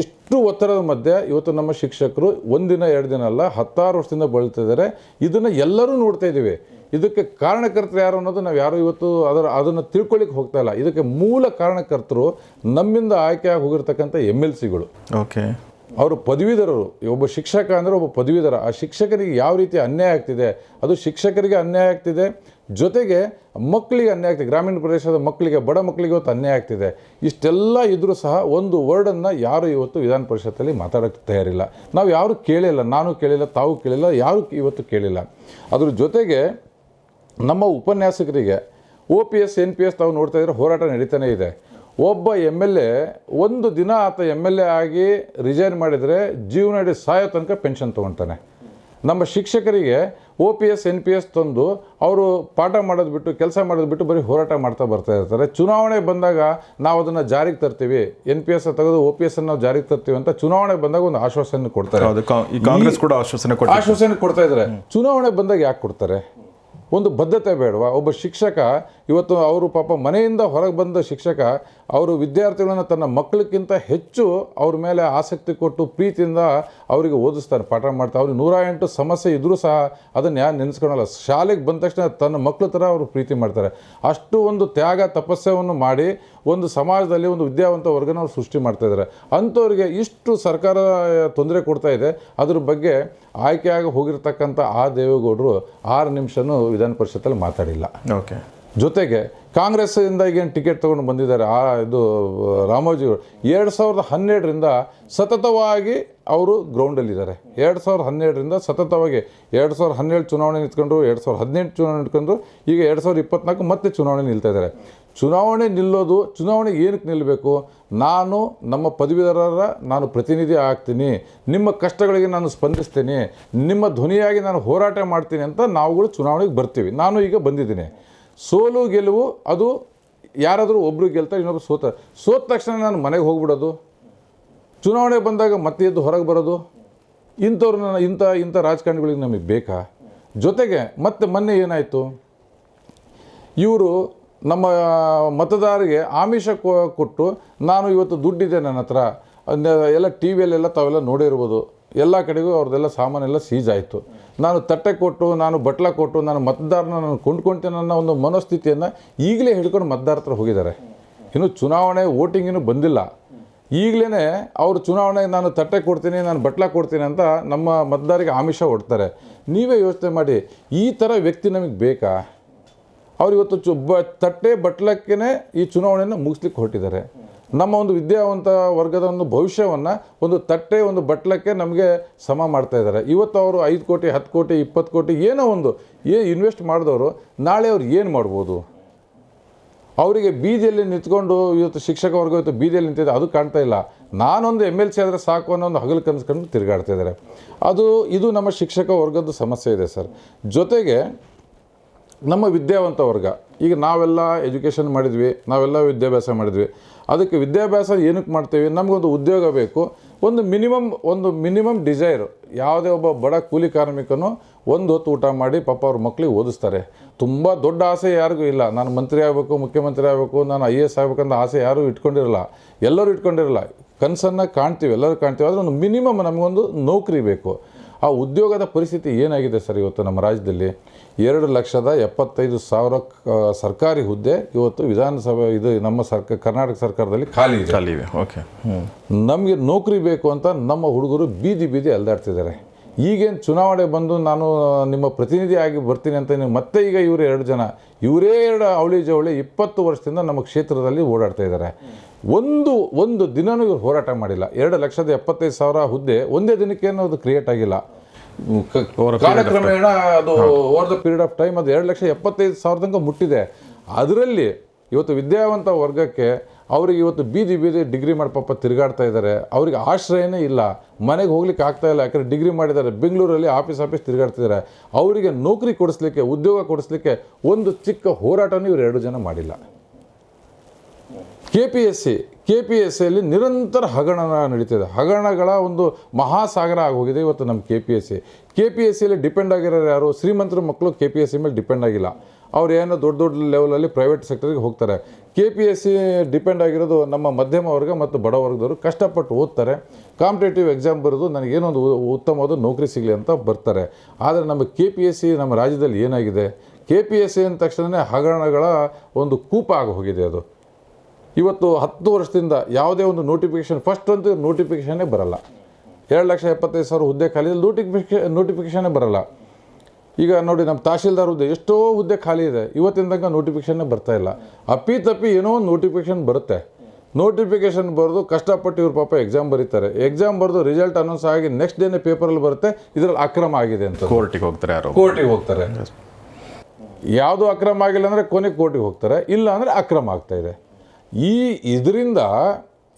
ಇಷ್ಟು ಒತ್ತಡದ ಮಧ್ಯೆ ಇವತ್ತು ನಮ್ಮ ಶಿಕ್ಷಕರು ಒಂದಿನ 2 ದಿನ ಅಲ್ಲ 16 ವರ್ಷದಿಂದ ಬಳಲ್ತಿದ್ದಾರೆ. ಇದನ್ನು ಎಲ್ಲರೂ ನೋಡ್ತಾ ಇದ್ದೀವಿ. ಇದಕ್ಕೆ ಕಾರಣಕರ್ತರು ಯಾರು ಅನ್ನೋದು ನಾವು ಯಾರು ಇವತ್ತು ಅದನ್ನು ತಿಳ್ಕೊಳ್ಳಿಕ್ಕೆ ಹೋಗ್ತಾ ಇಲ್ಲ. ಇದಕ್ಕೆ ಮೂಲ ಕಾರಣಕರ್ತರು ನಮ್ಮಿಂದ ಆಯ್ಕೆಯಾಗಿ ಹೋಗಿರ್ತಕ್ಕಂಥ MLCಗಳು. ಓಕೆ, ಅವರು ಪದವೀಧರರು. ಒಬ್ಬ ಶಿಕ್ಷಕ ಅಂದರೆ ಒಬ್ಬ ಪದವೀಧರ. ಆ ಶಿಕ್ಷಕರಿಗೆ ಯಾವ ರೀತಿ ಅನ್ಯಾಯ ಆಗ್ತಿದೆ, ಅದು ಶಿಕ್ಷಕರಿಗೆ ಅನ್ಯಾಯ ಆಗ್ತಿದೆ, ಜೊತೆಗೆ ಮಕ್ಕಳಿಗೆ ಅನ್ಯಾಯ ಆಗ್ತಿದೆ. ಗ್ರಾಮೀಣ ಪ್ರದೇಶದ ಮಕ್ಕಳಿಗೆ, ಬಡ ಮಕ್ಕಳಿಗೆ ಇವತ್ತು ಅನ್ಯಾಯ ಆಗ್ತಿದೆ. ಇಷ್ಟೆಲ್ಲ ಇದ್ರೂ ಸಹ ಒಂದು ವರ್ಡನ್ನು ಯಾರು ಇವತ್ತು ವಿಧಾನ ಪರಿಷತ್ತಲ್ಲಿ ಮಾತಾಡೋಕ್ಕೆ ತಯಾರಿಲ್ಲ. ನಾವು ಯಾರು ಕೇಳಿಲ್ಲ, ನಾನು ಕೇಳಿಲ್ಲ, ತಾವು ಕೇಳಿಲ್ಲ, ಯಾರು ಇವತ್ತು ಕೇಳಿಲ್ಲ. ಅದ್ರ ಜೊತೆಗೆ ನಮ್ಮ ಉಪನ್ಯಾಸಕರಿಗೆ OPS NPS ತಾವು ನೋಡ್ತಾ ಇದ್ರೆ ಹೋರಾಟ ನಡೀತಾನೆ ಇದೆ. ಒಬ್ಬ MLA ಒಂದು ದಿನ ಆತ MLA ಆಗಿ ರಿಸೈನ್ ಮಾಡಿದರೆ ಜೀವನ ಇಡೀ ಸಾಯೋ ತನಕ ಪೆನ್ಷನ್ ತೊಗೊಳ್ತಾನೆ. ನಮ್ಮ ಶಿಕ್ಷಕರಿಗೆ OPS NPS ತಂದು ಅವರು ಪಾಠ ಮಾಡೋದು ಬಿಟ್ಟು, ಕೆಲಸ ಮಾಡೋದು ಬಿಟ್ಟು ಬರೀ ಹೋರಾಟ ಮಾಡ್ತಾ ಬರ್ತಾ ಇರ್ತಾರೆ. ಚುನಾವಣೆ ಬಂದಾಗ ನಾವು ಅದನ್ನು ಜಾರಿಗೆ ತರ್ತೀವಿ, NPS ತೆಗೆದು OPS ನಾವು ಜಾರಿಗೆ ತರ್ತೀವಿ ಅಂತ ಚುನಾವಣೆ ಬಂದಾಗ ಒಂದು ಆಶ್ವಾಸನೆ ಕೊಡ್ತಾರೆ. ಕಾಂಗ್ರೆಸ್ ಕೂಡ ಆಶ್ವಾಸನೆ ಕೊಡ್ತಾ ಇದ್ದಾರೆ. ಚುನಾವಣೆ ಬಂದಾಗ ಯಾಕೆ ಕೊಡ್ತಾರೆ? ಒಂದು ಬದ್ಧತೆ ಬೇಡವಾ? ಒಬ್ಬ ಶಿಕ್ಷಕ ಇವತ್ತು ಅವರು ಪಾಪ ಮನೆಯಿಂದ ಹೊರಗೆ ಬಂದ ಶಿಕ್ಷಕ ಅವರು ವಿದ್ಯಾರ್ಥಿಗಳನ್ನು ತನ್ನ ಮಕ್ಕಳಿಗಿಂತ ಹೆಚ್ಚು ಅವ್ರ ಮೇಲೆ ಆಸಕ್ತಿ ಕೊಟ್ಟು ಪ್ರೀತಿಯಿಂದ ಅವರಿಗೆ ಓದಿಸ್ತಾರೆ, ಪಾಠ ಮಾಡ್ತಾರೆ. ಅವ್ರಿಗೆ 108 ಸಮಸ್ಯೆ ಇದ್ದರೂ ಸಹ ಅದನ್ನು ಯಾರು ನೆನೆಸ್ಕೊಳಲ್ಲ. ಶಾಲೆಗೆ ಬಂದ ತಕ್ಷಣ ತನ್ನ ಮಕ್ಕಳ ಥರ ಅವರು ಪ್ರೀತಿ ಮಾಡ್ತಾರೆ. ಅಷ್ಟು ಒಂದು ತ್ಯಾಗ ತಪಸ್ಸೆಯನ್ನು ಮಾಡಿ ಒಂದು ಸಮಾಜದಲ್ಲಿ ಒಂದು ವಿದ್ಯಾವಂತ ವರ್ಗನ ಅವ್ರು ಸೃಷ್ಟಿ ಮಾಡ್ತಾಯಿದ್ದಾರೆ. ಅಂಥವ್ರಿಗೆ ಇಷ್ಟು ಸರ್ಕಾರ ತೊಂದರೆ ಕೊಡ್ತಾ ಇದೆ. ಅದ್ರ ಬಗ್ಗೆ ಆಯ್ಕೆಯಾಗಿ ಹೋಗಿರ್ತಕ್ಕಂಥ ದೇವೇಗೌಡರು 6 ನಿಮಿಷನೂ ವಿಧಾನ ಪರಿಷತ್ತಲ್ಲಿ ಮಾತಾಡಿಲ್ಲ. ಓಕೆ, ಜೊತೆಗೆ ಕಾಂಗ್ರೆಸ್ಸಿಂದ ಈಗೇನು ಟಿಕೆಟ್ ತೊಗೊಂಡು ಬಂದಿದ್ದಾರೆ ಇದು ರಾಮೋಜಿಯವರು 2012ರಿಂದ ಸತತವಾಗಿ ಅವರು ಗ್ರೌಂಡಲ್ಲಿದ್ದಾರೆ. 2012ರಿಂದ ಸತತವಾಗಿ 2017 ಚುನಾವಣೆ ನಿಂತ್ಕೊಂಡ್ರು, 2018 ಚುನಾವಣೆ ನಿಂತ್ಕೊಂಡ್ರು, ಈಗ 2024 ಮತ್ತೆ ಚುನಾವಣೆ ನಿಲ್ತಾ ಇದ್ದಾರೆ. ಚುನಾವಣೆ ನಿಲ್ಲೋದು, ಚುನಾವಣೆ ಏನಕ್ಕೆ ನಿಲ್ಲಬೇಕು? ನಮ್ಮ ಪದವೀಧರರ ನಾನು ಪ್ರತಿನಿಧಿ ಆಗ್ತೀನಿ, ನಿಮ್ಮ ಕಷ್ಟಗಳಿಗೆ ನಾನು ಸ್ಪಂದಿಸ್ತೀನಿ, ನಿಮ್ಮ ಧ್ವನಿಯಾಗಿ ನಾನು ಹೋರಾಟ ಮಾಡ್ತೀನಿ ಅಂತ ನಾವುಗಳು ಚುನಾವಣೆಗೆ ಬರ್ತೀವಿ. ನಾನು ಈಗ ಬಂದಿದ್ದೀನಿ. ಸೋಲು ಗೆಲುವು ಅದು ಯಾರಾದರೂ ಒಬ್ಬರು ಗೆಲ್ತಾರೆ, ಇನ್ನೊಬ್ರು ಸೋತ ತಕ್ಷಣ ನಾನು ಮನೆಗೆ ಹೋಗ್ಬಿಡೋದು, ಚುನಾವಣೆ ಬಂದಾಗ ಮತ್ತೆ ಎದ್ದು ಹೊರಗೆ ಬರೋದು, ಇಂಥವ್ರನ್ನ ಇಂಥ ರಾಜಕಾರಣಿಗಳಿಗೆ ನಮಗೆ ಬೇಕಾ? ಜೊತೆಗೆ ಮತ್ತೆ ಮೊನ್ನೆ ಏನಾಯಿತು, ಇವರು ನಮ್ಮ ಮತದಾರರಿಗೆ ಆಮಿಷ ಕೊಟ್ಟು ನಾನು ಇವತ್ತು ದುಡ್ಡಿದೆ ನನ್ನ ಹತ್ರ, ಎಲ್ಲ ಟಿ ವಿಯಲ್ಲೆಲ್ಲ ತಾವೆಲ್ಲ ನೋಡಿರ್ಬೋದು, ಎಲ್ಲ ಕಡೆಗೂ ಅವ್ರದ್ದೆಲ್ಲ ಸಾಮಾನೆಲ್ಲ ಸೀಜ್ ಆಯಿತು, ನಾನು ತಟ್ಟೆ ಕೊಟ್ಟು, ನಾನು ಬಟ್ಲ ಕೊಟ್ಟು, ನಾನು ಮತದಾರನ ನಾನು ಕೊಂಡ್ಕೊಳ್ತೇನೆ ಅನ್ನೋ ಒಂದು ಮನೋಸ್ಥಿತಿಯನ್ನು ಈಗಲೇ ಹಿಡ್ಕೊಂಡು ಮತದಾರ ಹತ್ರ ಹೋಗಿದ್ದಾರೆ. ಇನ್ನು ಚುನಾವಣೆ ವೋಟಿಂಗ್ ಇನ್ನೂ ಬಂದಿಲ್ಲ, ಈಗಲೇ ಅವರು ಚುನಾವಣೆಗೆ ನಾನು ತಟ್ಟೆ ಕೊಡ್ತೀನಿ, ನಾನು ಬಟ್ಲ ಕೊಡ್ತೀನಿ ಅಂತ ನಮ್ಮ ಮತದಾರಿಗೆ ಆಮಿಷ ಹೊಡ್ತಾರೆ. ನೀವೇ ಯೋಚನೆ ಮಾಡಿ, ಈ ಥರ ವ್ಯಕ್ತಿ ನಮಗೆ ಬೇಕಾ? ಅವ್ರು ಇವತ್ತು ತಟ್ಟೆ ಬಟ್ಲಕ್ಕೇ ಈ ಚುನಾವಣೆಯನ್ನು ಮುಗಿಸ್ಲಿಕ್ಕೆ ಹೊರಟಿದ್ದಾರೆ. ನಮ್ಮ ಒಂದು ವಿದ್ಯಾವಂತ ವರ್ಗದ ಒಂದು ಭವಿಷ್ಯವನ್ನು ಒಂದು ತಟ್ಟೆ ಒಂದು ಬಟ್ಲಕ್ಕೆ ನಮಗೆ ಸಮ ಮಾಡ್ತಾ ಇದ್ದಾರೆ. ಇವತ್ತು ಅವರು 5 ಕೋಟಿ 10 ಕೋಟಿ 20 ಕೋಟಿ ಏನೋ ಒಂದು ಇನ್ವೆಸ್ಟ್ ಮಾಡಿದವರು ನಾಳೆ ಅವ್ರು ಏನು ಮಾಡ್ಬೋದು? ಅವರಿಗೆ ಬೀದಿಯಲ್ಲಿ ನಿಂತ್ಕೊಂಡು ಇವತ್ತು ಶಿಕ್ಷಕ ವರ್ಗ ಇವತ್ತು ಬೀದಿಯಲ್ಲಿ ನಿಂತಿದೆ, ಅದು ಕಾಣ್ತಾ ಇಲ್ಲ. ನಾನೊಂದು MLC ಆದರೆ ಸಾಕು ಅನ್ನೋ ಒಂದು ಹಗಲು ಕನಸ್ಕೊಂಡು ತಿರುಗಾಡ್ತಾ ಇದ್ದಾರೆ. ಇದು ನಮ್ಮ ಶಿಕ್ಷಕ ವರ್ಗದ ಸಮಸ್ಯೆ ಇದೆ ಸರ್. ಜೊತೆಗೆ ನಮ್ಮ ವಿದ್ಯಾವಂತ ವರ್ಗ, ಈಗ ನಾವೆಲ್ಲ ಎಜುಕೇಷನ್ ಮಾಡಿದ್ವಿ, ನಾವೆಲ್ಲ ವಿದ್ಯಾಭ್ಯಾಸ ಮಾಡಿದ್ವಿ. ಅದಕ್ಕೆ ವಿದ್ಯಾಭ್ಯಾಸ ಏನಕ್ಕೆ ಮಾಡ್ತೀವಿ? ನಮಗೊಂದು ಉದ್ಯೋಗ ಬೇಕು, ಒಂದು ಮಿನಿಮಮ್ ಡಿಸೈರು. ಯಾವುದೇ ಒಬ್ಬ ಬಡ ಕೂಲಿ ಕಾರ್ಮಿಕನು ಒಂದು ಹೊತ್ತು ಊಟ ಮಾಡಿ ಪಾಪ ಅವ್ರ ಮಕ್ಕಳಿಗೆ ಓದಿಸ್ತಾರೆ. ತುಂಬ ದೊಡ್ಡ ಆಸೆ ಯಾರಿಗೂ ಇಲ್ಲ, ನಾನು ಮಂತ್ರಿ ಆಗಬೇಕು, ಮುಖ್ಯಮಂತ್ರಿ ಆಗಬೇಕು, ನಾನು IAS ಆಗಬೇಕಂತ ಆಸೆ ಯಾರೂ ಇಟ್ಕೊಂಡಿರಲ್ಲ, ಎಲ್ಲರೂ ಇಟ್ಕೊಂಡಿರಲ್ಲ. ಕನಸನ್ನು ಕಾಣ್ತೀವಿ, ಎಲ್ಲರೂ ಕಾಣ್ತೀವಿ. ಆದರೆ ಒಂದು ಮಿನಿಮಮ್ ನಮಗೊಂದು ನೌಕರಿ ಬೇಕು. ಆ ಉದ್ಯೋಗದ ಪರಿಸ್ಥಿತಿ ಏನಾಗಿದೆ ಸರ್ ಇವತ್ತು ನಮ್ಮ ರಾಜ್ಯದಲ್ಲಿ? 2,75,000 ಸರ್ಕಾರಿ ಹುದ್ದೆ ಇವತ್ತು ವಿಧಾನಸಭೆ ನಮ್ಮ ಕರ್ನಾಟಕ ಸರ್ಕಾರದಲ್ಲಿ ಖಾಲಿ ಇದೆ. ಓಕೆ, ನಮಗೆ ನೌಕರಿ ಬೇಕು ಅಂತ ನಮ್ಮ ಹುಡುಗರು ಬೀದಿ ಅಲ್ದಾಡ್ತಿದ್ದಾರೆ. ಈಗೇನು ಚುನಾವಣೆ ಬಂದು ನಾನು ನಿಮ್ಮ ಪ್ರತಿನಿಧಿ ಆಗಿ ಬರ್ತೀನಿ ಅಂತ ಮತ್ತೆ ಈಗ ಇವರೇ 2 ಜನ, ಇವರೇ 2 ಅವಳಿ ಜವಳಿ 20 ವರ್ಷದಿಂದ ನಮ್ಮ ಕ್ಷೇತ್ರದಲ್ಲಿ ಓಡಾಡ್ತಾ ಇದ್ದಾರೆ. ಒಂದು ದಿನವೂ ಇವರು ಹೋರಾಟ ಮಾಡಿಲ್ಲ. 2,75,000 ಹುದ್ದೆ ಒಂದೇ ದಿನಕ್ಕೇನು ಅದು ಕ್ರಿಯೇಟ್ ಆಗಿಲ್ಲ. ಕಾಲಕ್ರಮೇಣ ಅದು over the period of time ಅದು 2,75,000 ತನಕ ಮುಟ್ಟಿದೆ. ಅದರಲ್ಲಿ ಇವತ್ತು ವಿದ್ಯಾವಂತ ವರ್ಗಕ್ಕೆ ಅವ್ರಿಗೆ ಇವತ್ತು ಬೀದಿ ಡಿಗ್ರಿ ಮಾಡಿ ಪಾಪ ತಿರುಗಾಡ್ತಾ ಇದ್ದಾರೆ. ಅವ್ರಿಗೆ ಆಶ್ರಯನೇ ಇಲ್ಲ, ಮನೆಗೆ ಹೋಗ್ಲಿಕ್ಕೆ ಆಗ್ತಾ ಇಲ್ಲ. ಯಾಕಂದರೆ ಡಿಗ್ರಿ ಮಾಡಿದ್ದಾರೆ, ಬೆಂಗಳೂರಲ್ಲಿ ಆಫೀಸ್ ತಿರುಗಾಡ್ತಿದ್ದಾರೆ. ಅವರಿಗೆ ನೌಕರಿ ಕೊಡಿಸ್ಲಿಕ್ಕೆ, ಉದ್ಯೋಗ ಕೊಡಿಸ್ಲಿಕ್ಕೆ ಒಂದು ಚಿಕ್ಕ ಹೋರಾಟನೂ ಇವರು 2 ಜನ ಮಾಡಿಲ್ಲ. KPSCಯಲ್ಲಿ ನಿರಂತರ ಹಗರಣ ನಡೀತಿದೆ. ಹಗರಣಗಳ ಒಂದು ಮಹಾಸಾಗರ ಆಗೋಗಿದೆ ಇವತ್ತು ನಮ್ಮ KPSCಯಲ್ಲಿ ಡಿಪೆಂಡ್ ಆಗಿರೋರು ಯಾರು? ಶ್ರೀಮಂತರ ಮಕ್ಕಳು KPSC ಮೇಲೆ ಡಿಪೆಂಡ್ ಆಗಿಲ್ಲ. ಅವ್ರು ಏನೋ ದೊಡ್ಡ ದೊಡ್ಡ ಲೆವೆಲಲ್ಲಿ ಪ್ರೈವೇಟ್ ಸೆಕ್ಟರ್ಗೆ ಹೋಗ್ತಾರೆ. KPSC ಡಿಪೆಂಡ್ ಆಗಿರೋದು ನಮ್ಮ ಮಧ್ಯಮ ವರ್ಗ ಮತ್ತು ಬಡ ವರ್ಗದವರು ಕಷ್ಟಪಟ್ಟು ಓದ್ತಾರೆ, ಕಾಂಪಿಟೇಟಿವ್ ಎಕ್ಸಾಮ್ ಬರೆದು ನನಗೇನೋ ಒಂದು ಉತ್ತಮವಾದ ನೌಕರಿ ಸಿಗಲಿ ಅಂತ ಬರ್ತಾರೆ. ಆದರೆ ನಮ್ಮ KPSC ನಮ್ಮ ರಾಜ್ಯದಲ್ಲಿ ಏನಾಗಿದೆ, KPSC ಅಂದ ತಕ್ಷಣ ಹಗರಣಗಳ ಒಂದು ಕೂಪ ಆಗಿ ಹೋಗಿದೆ. ಅದು ಇವತ್ತು 10 ವರ್ಷದಿಂದ ಯಾವುದೇ ಒಂದು ನೋಟಿಫಿಕೇಷನ್, ಫಸ್ಟ್ ಅಂತೂ ನೋಟಿಫಿಕೇಷನ್ನೇ ಬರಲ್ಲ. 2,75,000 ಹುದ್ದೆ ಖಾಲಿ, ನೋಟಿಫಿಕೇಷನ್ನೇ ಬರಲ್ಲ. ಈಗ ನೋಡಿ, ನಮ್ಮ ತಹಶೀಲ್ದಾರ್ ಹುದ್ದೆ ಎಷ್ಟೋ ಹುದ್ದೆ ಖಾಲಿ ಇದೆ, ಇವತ್ತಿನ ತನಕ ನೋಟಿಫಿಕೇಷನ್ನೇ ಬರ್ತಾಯಿಲ್ಲ. ಅಪ್ಪಿತಪ್ಪಿ ಏನೋ ಒಂದು ನೋಟಿಫಿಕೇಷನ್ ಬರುತ್ತೆ, ನೋಟಿಫಿಕೇಷನ್ ಬರೆದು ಕಷ್ಟಪಟ್ಟು ಇವ್ರ ಪಾಪ ಎಕ್ಸಾಮ್ ಬರೀತಾರೆ. ಎಕ್ಸಾಮ್ ಬರೆದು ರಿಸಲ್ಟ್ ಅನೌನ್ಸ್ ಆಗಿ ನೆಕ್ಸ್ಟ್ ಡೇನೇ ಪೇಪರಲ್ಲಿ ಬರುತ್ತೆ, ಇದರಲ್ಲಿ ಅಕ್ರಮ ಆಗಿದೆ ಅಂತ ಕೋರ್ಟಿಗೆ ಹೋಗ್ತಾರೆ. ಕೋರ್ಟಿಗೆ ಹೋಗ್ತಾರೆ. ಯಾವುದು ಅಕ್ರಮ ಆಗಿಲ್ಲ ಅಂದರೆ ಕೊನೆಗೆ ಕೋರ್ಟಿಗೆ ಹೋಗ್ತಾರೆ, ಇಲ್ಲ ಅಂದರೆ ಅಕ್ರಮ ಆಗ್ತಾಯಿದೆ. ಇದರಿಂದ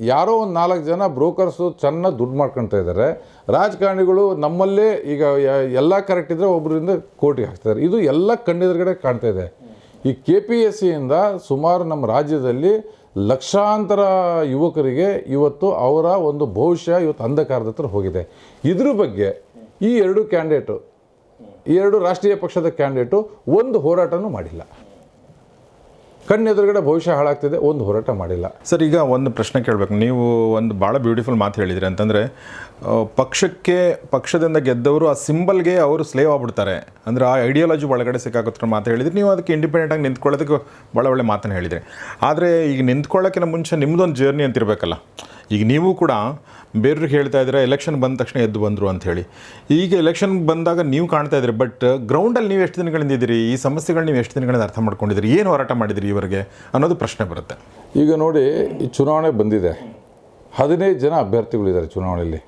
ಯಾರೋ ಒಂದು 4 ಜನ ಬ್ರೋಕರ್ಸು ಚೆನ್ನಾಗಿ ದುಡ್ಡು ಮಾಡ್ಕೊಳ್ತಾ ಇದ್ದಾರೆ. ರಾಜಕಾರಣಿಗಳು ನಮ್ಮಲ್ಲೇ ಈಗ ಎಲ್ಲ ಕರೆಕ್ಟ್ ಇದ್ದರೆ ಒಬ್ಬರಿಂದ ಕೋರ್ಟಿಗೆ ಹಾಕ್ತಾರೆ. ಇದು ಎಲ್ಲ ಕಣ್ಣೆದುರುಗಡೆ ಕಾಣ್ತಾ ಇದೆ. ಈ KPSCಯಿಂದ ಸುಮಾರು ನಮ್ಮ ರಾಜ್ಯದಲ್ಲಿ ಲಕ್ಷಾಂತರ ಯುವಕರಿಗೆ ಇವತ್ತು ಅವರ ಒಂದು ಭವಿಷ್ಯ ಇವತ್ತು ಅಂಧಕಾರದ ಹತ್ರ ಹೋಗಿದೆ. ಇದ್ರ ಬಗ್ಗೆ ಈ 2 ಕ್ಯಾಂಡಿಡೇಟು, ಈ 2 ರಾಷ್ಟ್ರೀಯ ಪಕ್ಷದ ಕ್ಯಾಂಡಿಡೇಟು ಒಂದು ಹೋರಾಟನೂ ಮಾಡಿಲ್ಲ. ಕಣ್ಣೆದುರುಗಡೆ ಭವಿಷ್ಯ ಹಾಳಾಗ್ತಿದೆ, ಒಂದು ಹೋರಾಟ ಮಾಡಿಲ್ಲ. ಸರ್, ಈಗ ಒಂದು ಪ್ರಶ್ನೆ ಕೇಳಬೇಕು. ನೀವು ಒಂದು ಭಾಳ ಬ್ಯೂಟಿಫುಲ್ ಮಾತು ಹೇಳಿದ್ರಿ. ಅಂತಂದರೆ ಪಕ್ಷದಿಂದ ಗೆದ್ದವರು ಆ ಸಿಂಬಲ್ಗೆ ಅವರು ಸ್ಲೇವ್ ಆಗ್ಬಿಡ್ತಾರೆ, ಅಂದರೆ ಆ ಐಡಿಯಾಲಜಿ ಒಳಗಡೆ ಸಿಕ್ಕಾಕೋತ್ರ ಮಾತು ಹೇಳಿದ್ರಿ. ನೀವು ಅದಕ್ಕೆ ಇಂಡಿಪೆಂಡೆಂಟಾಗಿ ನಿಂತ್ಕೊಳ್ಳೋದಕ್ಕೆ ಭಾಳ ಒಳ್ಳೆ ಮಾತನ್ನು ಹೇಳಿದ್ರಿ. ಆದರೆ ಈಗ ನಿಂತ್ಕೊಳ್ಳೋಕ್ಕಿಂತ ಮುಂಚೆ ನಿಮ್ಮದೊಂದು ಜರ್ನಿ ಅಂತಿರಬೇಕಲ್ಲ. ಈಗ ನೀವು ಕೂಡ ಬೇರೆಯವ್ರಿಗೆ ಹೇಳ್ತಾ ಇದ್ದೀರಾ ಎಲೆಕ್ಷನ್ ಬಂದ ತಕ್ಷಣ ಎದ್ದು ಬಂದರು ಅಂಥೇಳಿ. ಈಗ ಎಲೆಕ್ಷನ್ ಬಂದಾಗ ನೀವು ಕಾಣ್ತಾ ಇದ್ದೀರಿ, ಬಟ್ ಗ್ರೌಂಡಲ್ಲಿ ನೀವು ಎಷ್ಟು ದಿನಗಳಿಂದ ಇದ್ದೀರಿ, ಈ ಸಮಸ್ಯೆಗಳು ನೀವು ಎಷ್ಟು ದಿನಗಳಿಂದ ಅರ್ಥ ಮಾಡ್ಕೊಂಡಿದ್ದೀರಿ, ಏನು ಹೋರಾಟ ಮಾಡಿದಿರಿ ಇವರಿಗೆ ಅನ್ನೋದು ಪ್ರಶ್ನೆ ಬರುತ್ತೆ. ಈಗ ನೋಡಿ, ಈ ಚುನಾವಣೆ ಬಂದಿದೆ, 15 ಜನ ಅಭ್ಯರ್ಥಿಗಳಿದ್ದಾರೆ ಚುನಾವಣೆಯಲ್ಲಿ.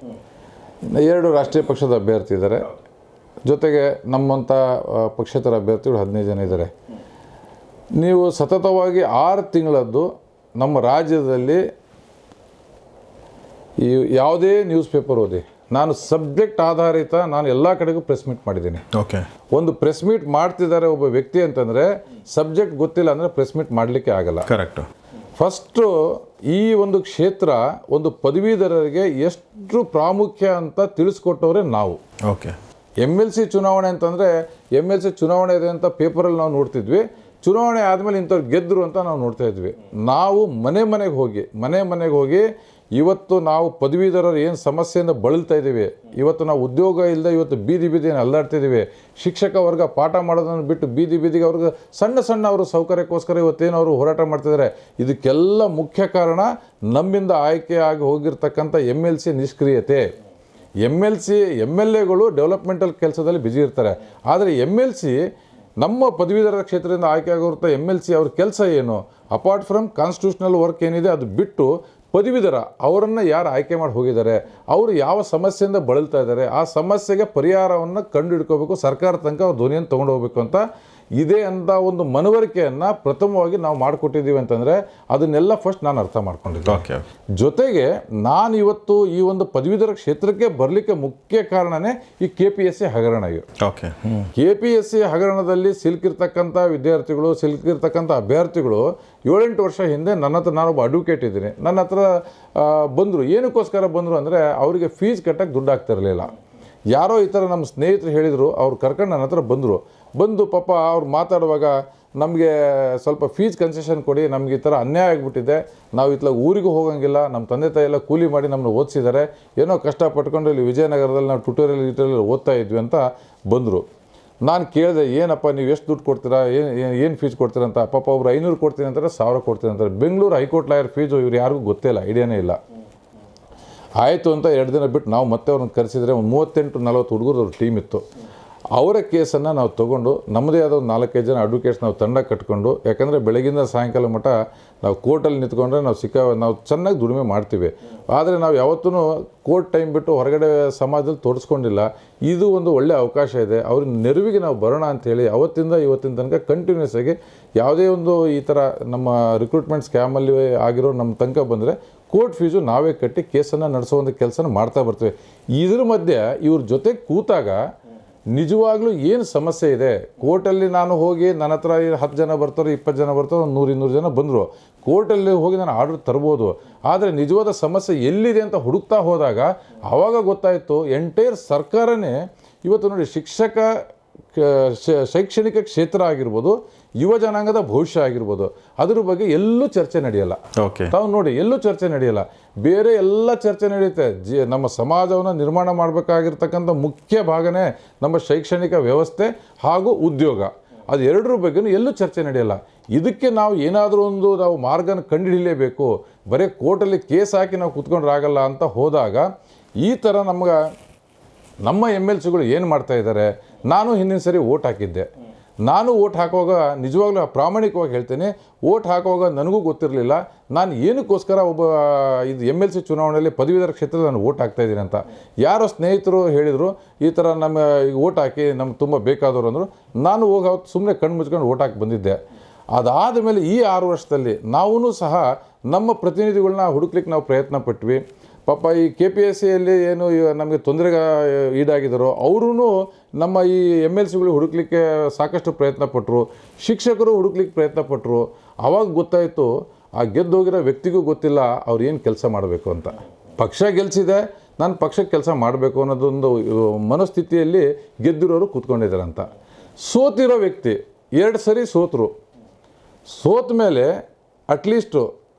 2 ರಾಷ್ಟ್ರೀಯ ಪಕ್ಷದ ಅಭ್ಯರ್ಥಿ ಇದ್ದಾರೆ, ಜೊತೆಗೆ ನಮ್ಮಂಥ ಪಕ್ಷೇತರ ಅಭ್ಯರ್ಥಿಗಳು 15 ಜನ ಇದ್ದಾರೆ. ನೀವು ಸತತವಾಗಿ 6 ತಿಂಗಳದ್ದು ನಮ್ಮ ರಾಜ್ಯದಲ್ಲಿ ಈ ಯಾವುದೇ ನ್ಯೂಸ್ ಪೇಪರ್ ಓದಿ, ನಾನು ಸಬ್ಜೆಕ್ಟ್ ಆಧಾರಿತ ನಾನು ಎಲ್ಲ ಕಡೆಗೂ ಪ್ರೆಸ್ ಮೀಟ್ ಮಾಡಿದ್ದೀನಿ. ಓಕೆ, ಒಂದು ಪ್ರೆಸ್ ಮೀಟ್ ಮಾಡ್ತಿದ್ದಾರೆ ಒಬ್ಬ ವ್ಯಕ್ತಿ ಅಂತಂದರೆ ಸಬ್ಜೆಕ್ಟ್ ಗೊತ್ತಿಲ್ಲ ಅಂದರೆ ಪ್ರೆಸ್ ಮೀಟ್ ಮಾಡಲಿಕ್ಕೆ ಆಗಲ್ಲ. ಕರೆಕ್ಟು. ಫಸ್ಟು ಈ ಒಂದು ಕ್ಷೇತ್ರ ಒಂದು ಪದವೀಧರರಿಗೆ ಎಷ್ಟು ಪ್ರಾಮುಖ್ಯ ಅಂತ ತಿಳಿಸ್ಕೊಟ್ಟವ್ರೆ ನಾವು. ಓಕೆ, MLC ಚುನಾವಣೆ ಅಂತಂದರೆ MLC ಚುನಾವಣೆ ಇದೆ ಅಂತ ಪೇಪರಲ್ಲಿ ನಾವು ನೋಡ್ತಿದ್ವಿ. ಚುನಾವಣೆ ಆದಮೇಲೆ ಇಂಥವ್ರು ಗೆದ್ದರು ಅಂತ ನಾವು ನೋಡ್ತಾ ಇದ್ವಿ. ನಾವು ಮನೆ ಮನೆಗೆ ಹೋಗಿ ಇವತ್ತು ನಾವು ಪದವೀಧರರು ಏನು ಸಮಸ್ಯೆಯಿಂದ ಬಳಲ್ತಾ ಇದ್ದೀವಿ, ಇವತ್ತು ನಾವು ಉದ್ಯೋಗ ಇಲ್ಲದೆ ಇವತ್ತು ಬೀದಿಯನ್ನು ಅಲ್ಲಾಡ್ತಿದ್ದೀವಿ. ಶಿಕ್ಷಕ ವರ್ಗ ಪಾಠ ಮಾಡೋದನ್ನು ಬಿಟ್ಟು ಬೀದಿಗೆ ಅವ್ರಿಗೆ ಸಣ್ಣ ಅವರು ಸೌಕರ್ಯಕ್ಕೋಸ್ಕರ ಇವತ್ತೇನು ಅವರು ಹೋರಾಟ ಮಾಡ್ತಿದ್ದಾರೆ. ಇದಕ್ಕೆಲ್ಲ ಮುಖ್ಯ ಕಾರಣ ನಮ್ಮಿಂದ ಆಯ್ಕೆ ಆಗಿ ಹೋಗಿರ್ತಕ್ಕಂಥ MLC ನಿಷ್ಕ್ರಿಯತೆ. MLAಗಳು ಡೆವಲಪ್ಮೆಂಟಲ್ ಕೆಲಸದಲ್ಲಿ ಬ್ಯುಸಿ ಇರ್ತಾರೆ. ಆದರೆ MLC ನಮ್ಮ ಪದವೀಧರ ಕ್ಷೇತ್ರದಿಂದ ಆಯ್ಕೆ ಆಗಿರುತ್ತ MLC ಅವ್ರ ಕೆಲಸ ಏನು, ಅಪಾರ್ಟ್ ಫ್ರಮ್ ಕಾನ್ಸ್ಟಿಟ್ಯೂಷನಲ್ ವರ್ಕ್ ಏನಿದೆ ಅದು ಬಿಟ್ಟು ಪದವೀಧರ ಅವರನ್ನು ಯಾರು ಆಯ್ಕೆ ಮಾಡಿ ಹೋಗಿದ್ದಾರೆ, ಅವರು ಯಾವ ಸಮಸ್ಯೆಯಿಂದ ಬಳಲ್ತಾ ಇದ್ದಾರೆ, ಆ ಸಮಸ್ಯೆಗೆ ಪರಿಹಾರವನ್ನು ಕಂಡು ಹಿಡ್ಕೋಬೇಕು, ಸರ್ಕಾರ ತನಕ ಅವ್ರ ಧ್ವನಿಯನ್ನು ತೊಗೊಂಡು ಹೋಗಬೇಕು ಅಂತ ಇದೆ ಅಂತ ಒಂದು ಮನವರಿಕೆಯನ್ನು ಪ್ರಥಮವಾಗಿ ನಾವು ಮಾಡಿಕೊಟ್ಟಿದ್ದೀವಿ ಅಂತಂದರೆ ಅದನ್ನೆಲ್ಲ ಫಸ್ಟ್ ನಾನು ಅರ್ಥ ಮಾಡ್ಕೊಂಡಿದ್ದೆ. ಓಕೆ, ಜೊತೆಗೆ ನಾನು ಇವತ್ತು ಈ ಒಂದು ಪದವೀಧರ ಕ್ಷೇತ್ರಕ್ಕೆ ಬರಲಿಕ್ಕೆ ಮುಖ್ಯ ಕಾರಣನೇ ಈ KPSC ಹಗರಣ. ಓಕೆ, KPSC ಹಗರಣದಲ್ಲಿ ಸಿಲುಕಿರ್ತಕ್ಕಂಥ ವಿದ್ಯಾರ್ಥಿಗಳು, ಸಿಲುಕಿರ್ತಕ್ಕಂಥ ಅಭ್ಯರ್ಥಿಗಳು 7-8 ವರ್ಷ ಹಿಂದೆ ನನ್ನ ಹತ್ರ, ನಾನೊಬ್ಬ ಅಡ್ವೊಕೇಟ್ ಇದ್ದೀನಿ, ನನ್ನ ಹತ್ರ ಬಂದರು. ಏನಕ್ಕೋಸ್ಕರ ಬಂದರು ಅಂದರೆ ಅವರಿಗೆ ಫೀಸ್ ಕಟ್ಟಕ್ಕೆ ದುಡ್ಡು ಆಗ್ತಿರಲಿಲ್ಲ. ಯಾರೋ ಈ ಥರ ನಮ್ಮ ಸ್ನೇಹಿತರು ಹೇಳಿದರು, ಅವ್ರು ಕರ್ಕೊಂಡು ನನ್ನ ಹತ್ರ ಬಂದು ಪಾಪ ಅವ್ರು ಮಾತಾಡುವಾಗ ನಮಗೆ ಸ್ವಲ್ಪ ಫೀಸ್ ಕನ್ಸೆಷನ್ ಕೊಡಿ, ನಮ್ಗೆ ಈ ಥರ ಅನ್ಯಾಯ ಆಗಿಬಿಟ್ಟಿದೆ, ನಾವು ಇತ್ಲಾಗ ಊರಿಗೂ ಹೋಗೋಂಗಿಲ್ಲ, ನಮ್ಮ ತಂದೆ ತಾಯಿ ಎಲ್ಲ ಕೂಲಿ ಮಾಡಿ ನಮ್ಮನ್ನು ಓದಿಸಿದ್ದಾರೆ, ಏನೋ ಕಷ್ಟಪಟ್ಕೊಂಡು ಇಲ್ಲಿ ವಿಜಯನಗರದಲ್ಲಿ ನಾವು ಟ್ಯುಟೋರಿಯಲ್ ಓದ್ತಾ ಇದ್ವಿ ಅಂತ ಬಂದರು. ನಾನು ಕೇಳಿದೆ, ಏನಪ್ಪ ನೀವು ಎಷ್ಟು ದುಡ್ಡು ಕೊಡ್ತೀರಾ, ಏನು ಫೀಸ್ ಕೊಡ್ತೀರಾ ಅಂತ. ಪಾಪ ಒಬ್ರು 500 ಕೊಡ್ತೀನಿ ಅಂತಾರೆ, 1000 ಕೊಡ್ತೀನಿ ಅಂತಾರೆ. ಬೆಂಗಳೂರು ಹೈಕೋರ್ಟ್ ಲಾಯರ್ ಫೀಸು ಇವ್ರು ಯಾರಿಗೂ ಗೊತ್ತೇ ಇಲ್ಲ, ಐಡಿಯಾನೇ ಇಲ್ಲ. ಆಯಿತು ಅಂತ 2 ದಿನ ಬಿಟ್ಟು ನಾವು ಮತ್ತೆ ಅವ್ರನ್ನ ಕರೆಸಿದರೆ ಒಂದು 38-40 ಹುಡುಗರು ಅವ್ರ ಟೀಮ್ ಇತ್ತು. ಅವರ ಕೇಸನ್ನು ನಾವು ತೊಗೊಂಡು ನಮ್ಮದೇ ಆದ ಒಂದು 4-5 ಜನ ಅಡ್ವೊಕೇಟ್ಸ್ ನಾವು ತಂಡ ಕಟ್ಕೊಂಡು, ಯಾಕಂದರೆ ಬೆಳಗಿಂದ ಸಾಯಂಕಾಲ ಮಟ್ಟ ನಾವು ಕೋರ್ಟಲ್ಲಿ ನಿಂತ್ಕೊಂಡ್ರೆ ನಾವು ಚೆನ್ನಾಗಿ ದುಡಿಮೆ ಮಾಡ್ತೀವಿ. ಆದರೆ ನಾವು ಯಾವತ್ತೂ ಕೋರ್ಟ್ ಟೈಮ್ ಬಿಟ್ಟು ಹೊರಗಡೆ ಸಮಾಜದಲ್ಲಿ ತೋರಿಸ್ಕೊಂಡಿಲ್ಲ. ಇದು ಒಂದು ಒಳ್ಳೆಯ ಅವಕಾಶ ಇದೆ, ಅವ್ರ ನೆರವಿಗೆ ನಾವು ಬರೋಣ ಅಂಥೇಳಿ ಅವತ್ತಿಂದ ಇವತ್ತಿನ ತನಕ ಕಂಟಿನ್ಯೂಸ್ ಆಗಿ ಯಾವುದೇ ಒಂದು ಈ ಥರ ನಮ್ಮ ರಿಕ್ರೂಟ್ಮೆಂಟ್ ಸ್ಕ್ಯಾಮಲ್ಲಿ ಆಗಿರೋ ನಮ್ಮ ತನಕ ಬಂದರೆ ಕೋರ್ಟ್ ಫೀಸು ನಾವೇ ಕಟ್ಟಿ ಕೇಸನ್ನು ನಡೆಸೋ ಕೆಲಸನ ಮಾಡ್ತಾ ಬರ್ತೀವಿ. ಇದ್ರ ಮಧ್ಯೆ ಇವ್ರ ಜೊತೆ ಕೂತಾಗ ನಿಜವಾಗ್ಲೂ ಏನು ಸಮಸ್ಯೆ ಇದೆ, ಕೋರ್ಟಲ್ಲಿ ನಾನು ಹೋಗಿ ನನ್ನ ಹತ್ರ 10 ಜನ ಬರ್ತಾರೆ, 20 ಜನ ಬರ್ತಾರೆ, 100-200 ಜನ ಬಂದರು, ಕೋರ್ಟಲ್ಲಿ ಹೋಗಿ ನಾನು ಆರ್ಡರ್ ತರ್ಬೋದು. ಆದರೆ ನಿಜವಾದ ಸಮಸ್ಯೆ ಎಲ್ಲಿದೆ ಅಂತ ಹುಡುಕ್ತಾ ಹೋದಾಗ ಆವಾಗ ಗೊತ್ತಾಯಿತು, ಎಂಟೈರ್ ಸರ್ಕಾರನೇ ಇವತ್ತು ನೋಡಿ ಶೈಕ್ಷಣಿಕ ಕ್ಷೇತ್ರ ಆಗಿರ್ಬೋದು, ಯುವ ಜನಾಂಗದ ಭವಿಷ್ಯ ಆಗಿರ್ಬೋದು, ಅದ್ರ ಬಗ್ಗೆ ಎಲ್ಲೂ ಚರ್ಚೆ ನಡೆಯಲ್ಲ. ಓಕೆ, ತಾವು ನೋಡಿ, ಎಲ್ಲೂ ಚರ್ಚೆ ನಡೆಯಲ್ಲ. ಬೇರೆ ಎಲ್ಲ ಚರ್ಚೆ ನಡೆಯುತ್ತೆ. ನಮ್ಮ ಸಮಾಜವನ್ನು ನಿರ್ಮಾಣ ಮಾಡಬೇಕಾಗಿರ್ತಕ್ಕಂಥ ಮುಖ್ಯ ಭಾಗನೇ ನಮ್ಮ ಶೈಕ್ಷಣಿಕ ವ್ಯವಸ್ಥೆ ಹಾಗೂ ಉದ್ಯೋಗ. ಅದು ಎರಡರ ಬಗ್ಗೆನೂ ಎಲ್ಲೂ ಚರ್ಚೆ ನಡೆಯಲ್ಲ. ಇದಕ್ಕೆ ನಾವು ಏನಾದರೂ ಒಂದು ನಾವು ಮಾರ್ಗನ ಕಂಡುಹಿಡಿಯಲೇಬೇಕು. ಬರೀ ಕೋರ್ಟಲ್ಲಿ ಕೇಸ್ ಹಾಕಿ ನಾವು ಕೂತ್ಕೊಂಡ್ರಾಗಲ್ಲ ಅಂತ ಹೋದಾಗ ಈ ಥರ ನಮ್ಮ MLCಗಳು ಏನು ಮಾಡ್ತಾ ಇದ್ದಾರೆ. ನಾನು ಹಿಂದಿನ ಸರಿ ಓಟ್ ಹಾಕಿದ್ದೆ. ನಾನು ಓಟ್ ಹಾಕುವಾಗ ನಿಜವಾಗ್ಲೂ ಪ್ರಾಮಾಣಿಕವಾಗಿ ಹೇಳ್ತೇನೆ, ಓಟ್ ಹಾಕುವಾಗ ನನಗೂ ಗೊತ್ತಿರಲಿಲ್ಲ ನಾನು ಏನಕ್ಕೋಸ್ಕರ ಇದು MLC ಚುನಾವಣೆಯಲ್ಲಿ ಪದವೀಧರ ಕ್ಷೇತ್ರದಲ್ಲಿ ನಾನು ಓಟ್ ಹಾಕ್ತಾ ಇದ್ದೀನಿ ಅಂತ. ಯಾರೋ ಸ್ನೇಹಿತರು ಹೇಳಿದರು, ಈ ಥರ ನಮ್ಮ ಓಟ್ ಹಾಕಿ ನಮ್ಗೆ ತುಂಬ ಬೇಕಾದವರು ಅಂದರು. ನಾನು ಹೋಗಿ ಅವತ್ತು ಸುಮ್ಮನೆ ಕಣ್ಣು ಮುಚ್ಕೊಂಡು ಓಟ್ ಹಾಕಿ ಬಂದಿದ್ದೆ. ಅದಾದ ಮೇಲೆ ಈ 6 ವರ್ಷದಲ್ಲಿ ನಾವೂ ಸಹ ನಮ್ಮ ಪ್ರತಿನಿಧಿಗಳನ್ನ ಹುಡುಕ್ಲಿಕ್ಕೆ ನಾವು ಪ್ರಯತ್ನ ಪಟ್ವಿ. ಪಾಪ ಈ KPSCಯಲ್ಲಿ ಏನು ನಮಗೆ ತೊಂದರೆಗೆ ಈಡಾಗಿದ್ದಾರೋ ಅವರು ನಮ್ಮ ಈ MLCಗಳು ಹುಡುಕ್ಲಿಕ್ಕೆ ಸಾಕಷ್ಟು ಪ್ರಯತ್ನ ಪಟ್ಟರು. ಶಿಕ್ಷಕರು ಹುಡುಕ್ಲಿಕ್ಕೆ ಪ್ರಯತ್ನ ಪಟ್ಟರು. ಆವಾಗ ಗೊತ್ತಾಯಿತು, ಆ ಗೆದ್ದೋಗಿರೋ ವ್ಯಕ್ತಿಗೂ ಗೊತ್ತಿಲ್ಲ ಅವ್ರು ಏನು ಕೆಲಸ ಮಾಡಬೇಕು ಅಂತ. ಪಕ್ಷ ಗೆಲ್ಲಿಸಿದೆ, ನಾನು ಪಕ್ಷಕ್ಕೆ ಕೆಲಸ ಮಾಡಬೇಕು ಅನ್ನೋದೊಂದು ಮನಸ್ಥಿತಿಯಲ್ಲಿ ಗೆದ್ದಿರೋರು ಕೂತ್ಕೊಂಡಿದ್ದಾರೆ ಅಂತ. ಸೋತಿರೋ ವ್ಯಕ್ತಿ 2 ಸರಿ ಸೋತರು. ಸೋತ ಮೇಲೆ ಅಟ್ಲೀಸ್ಟು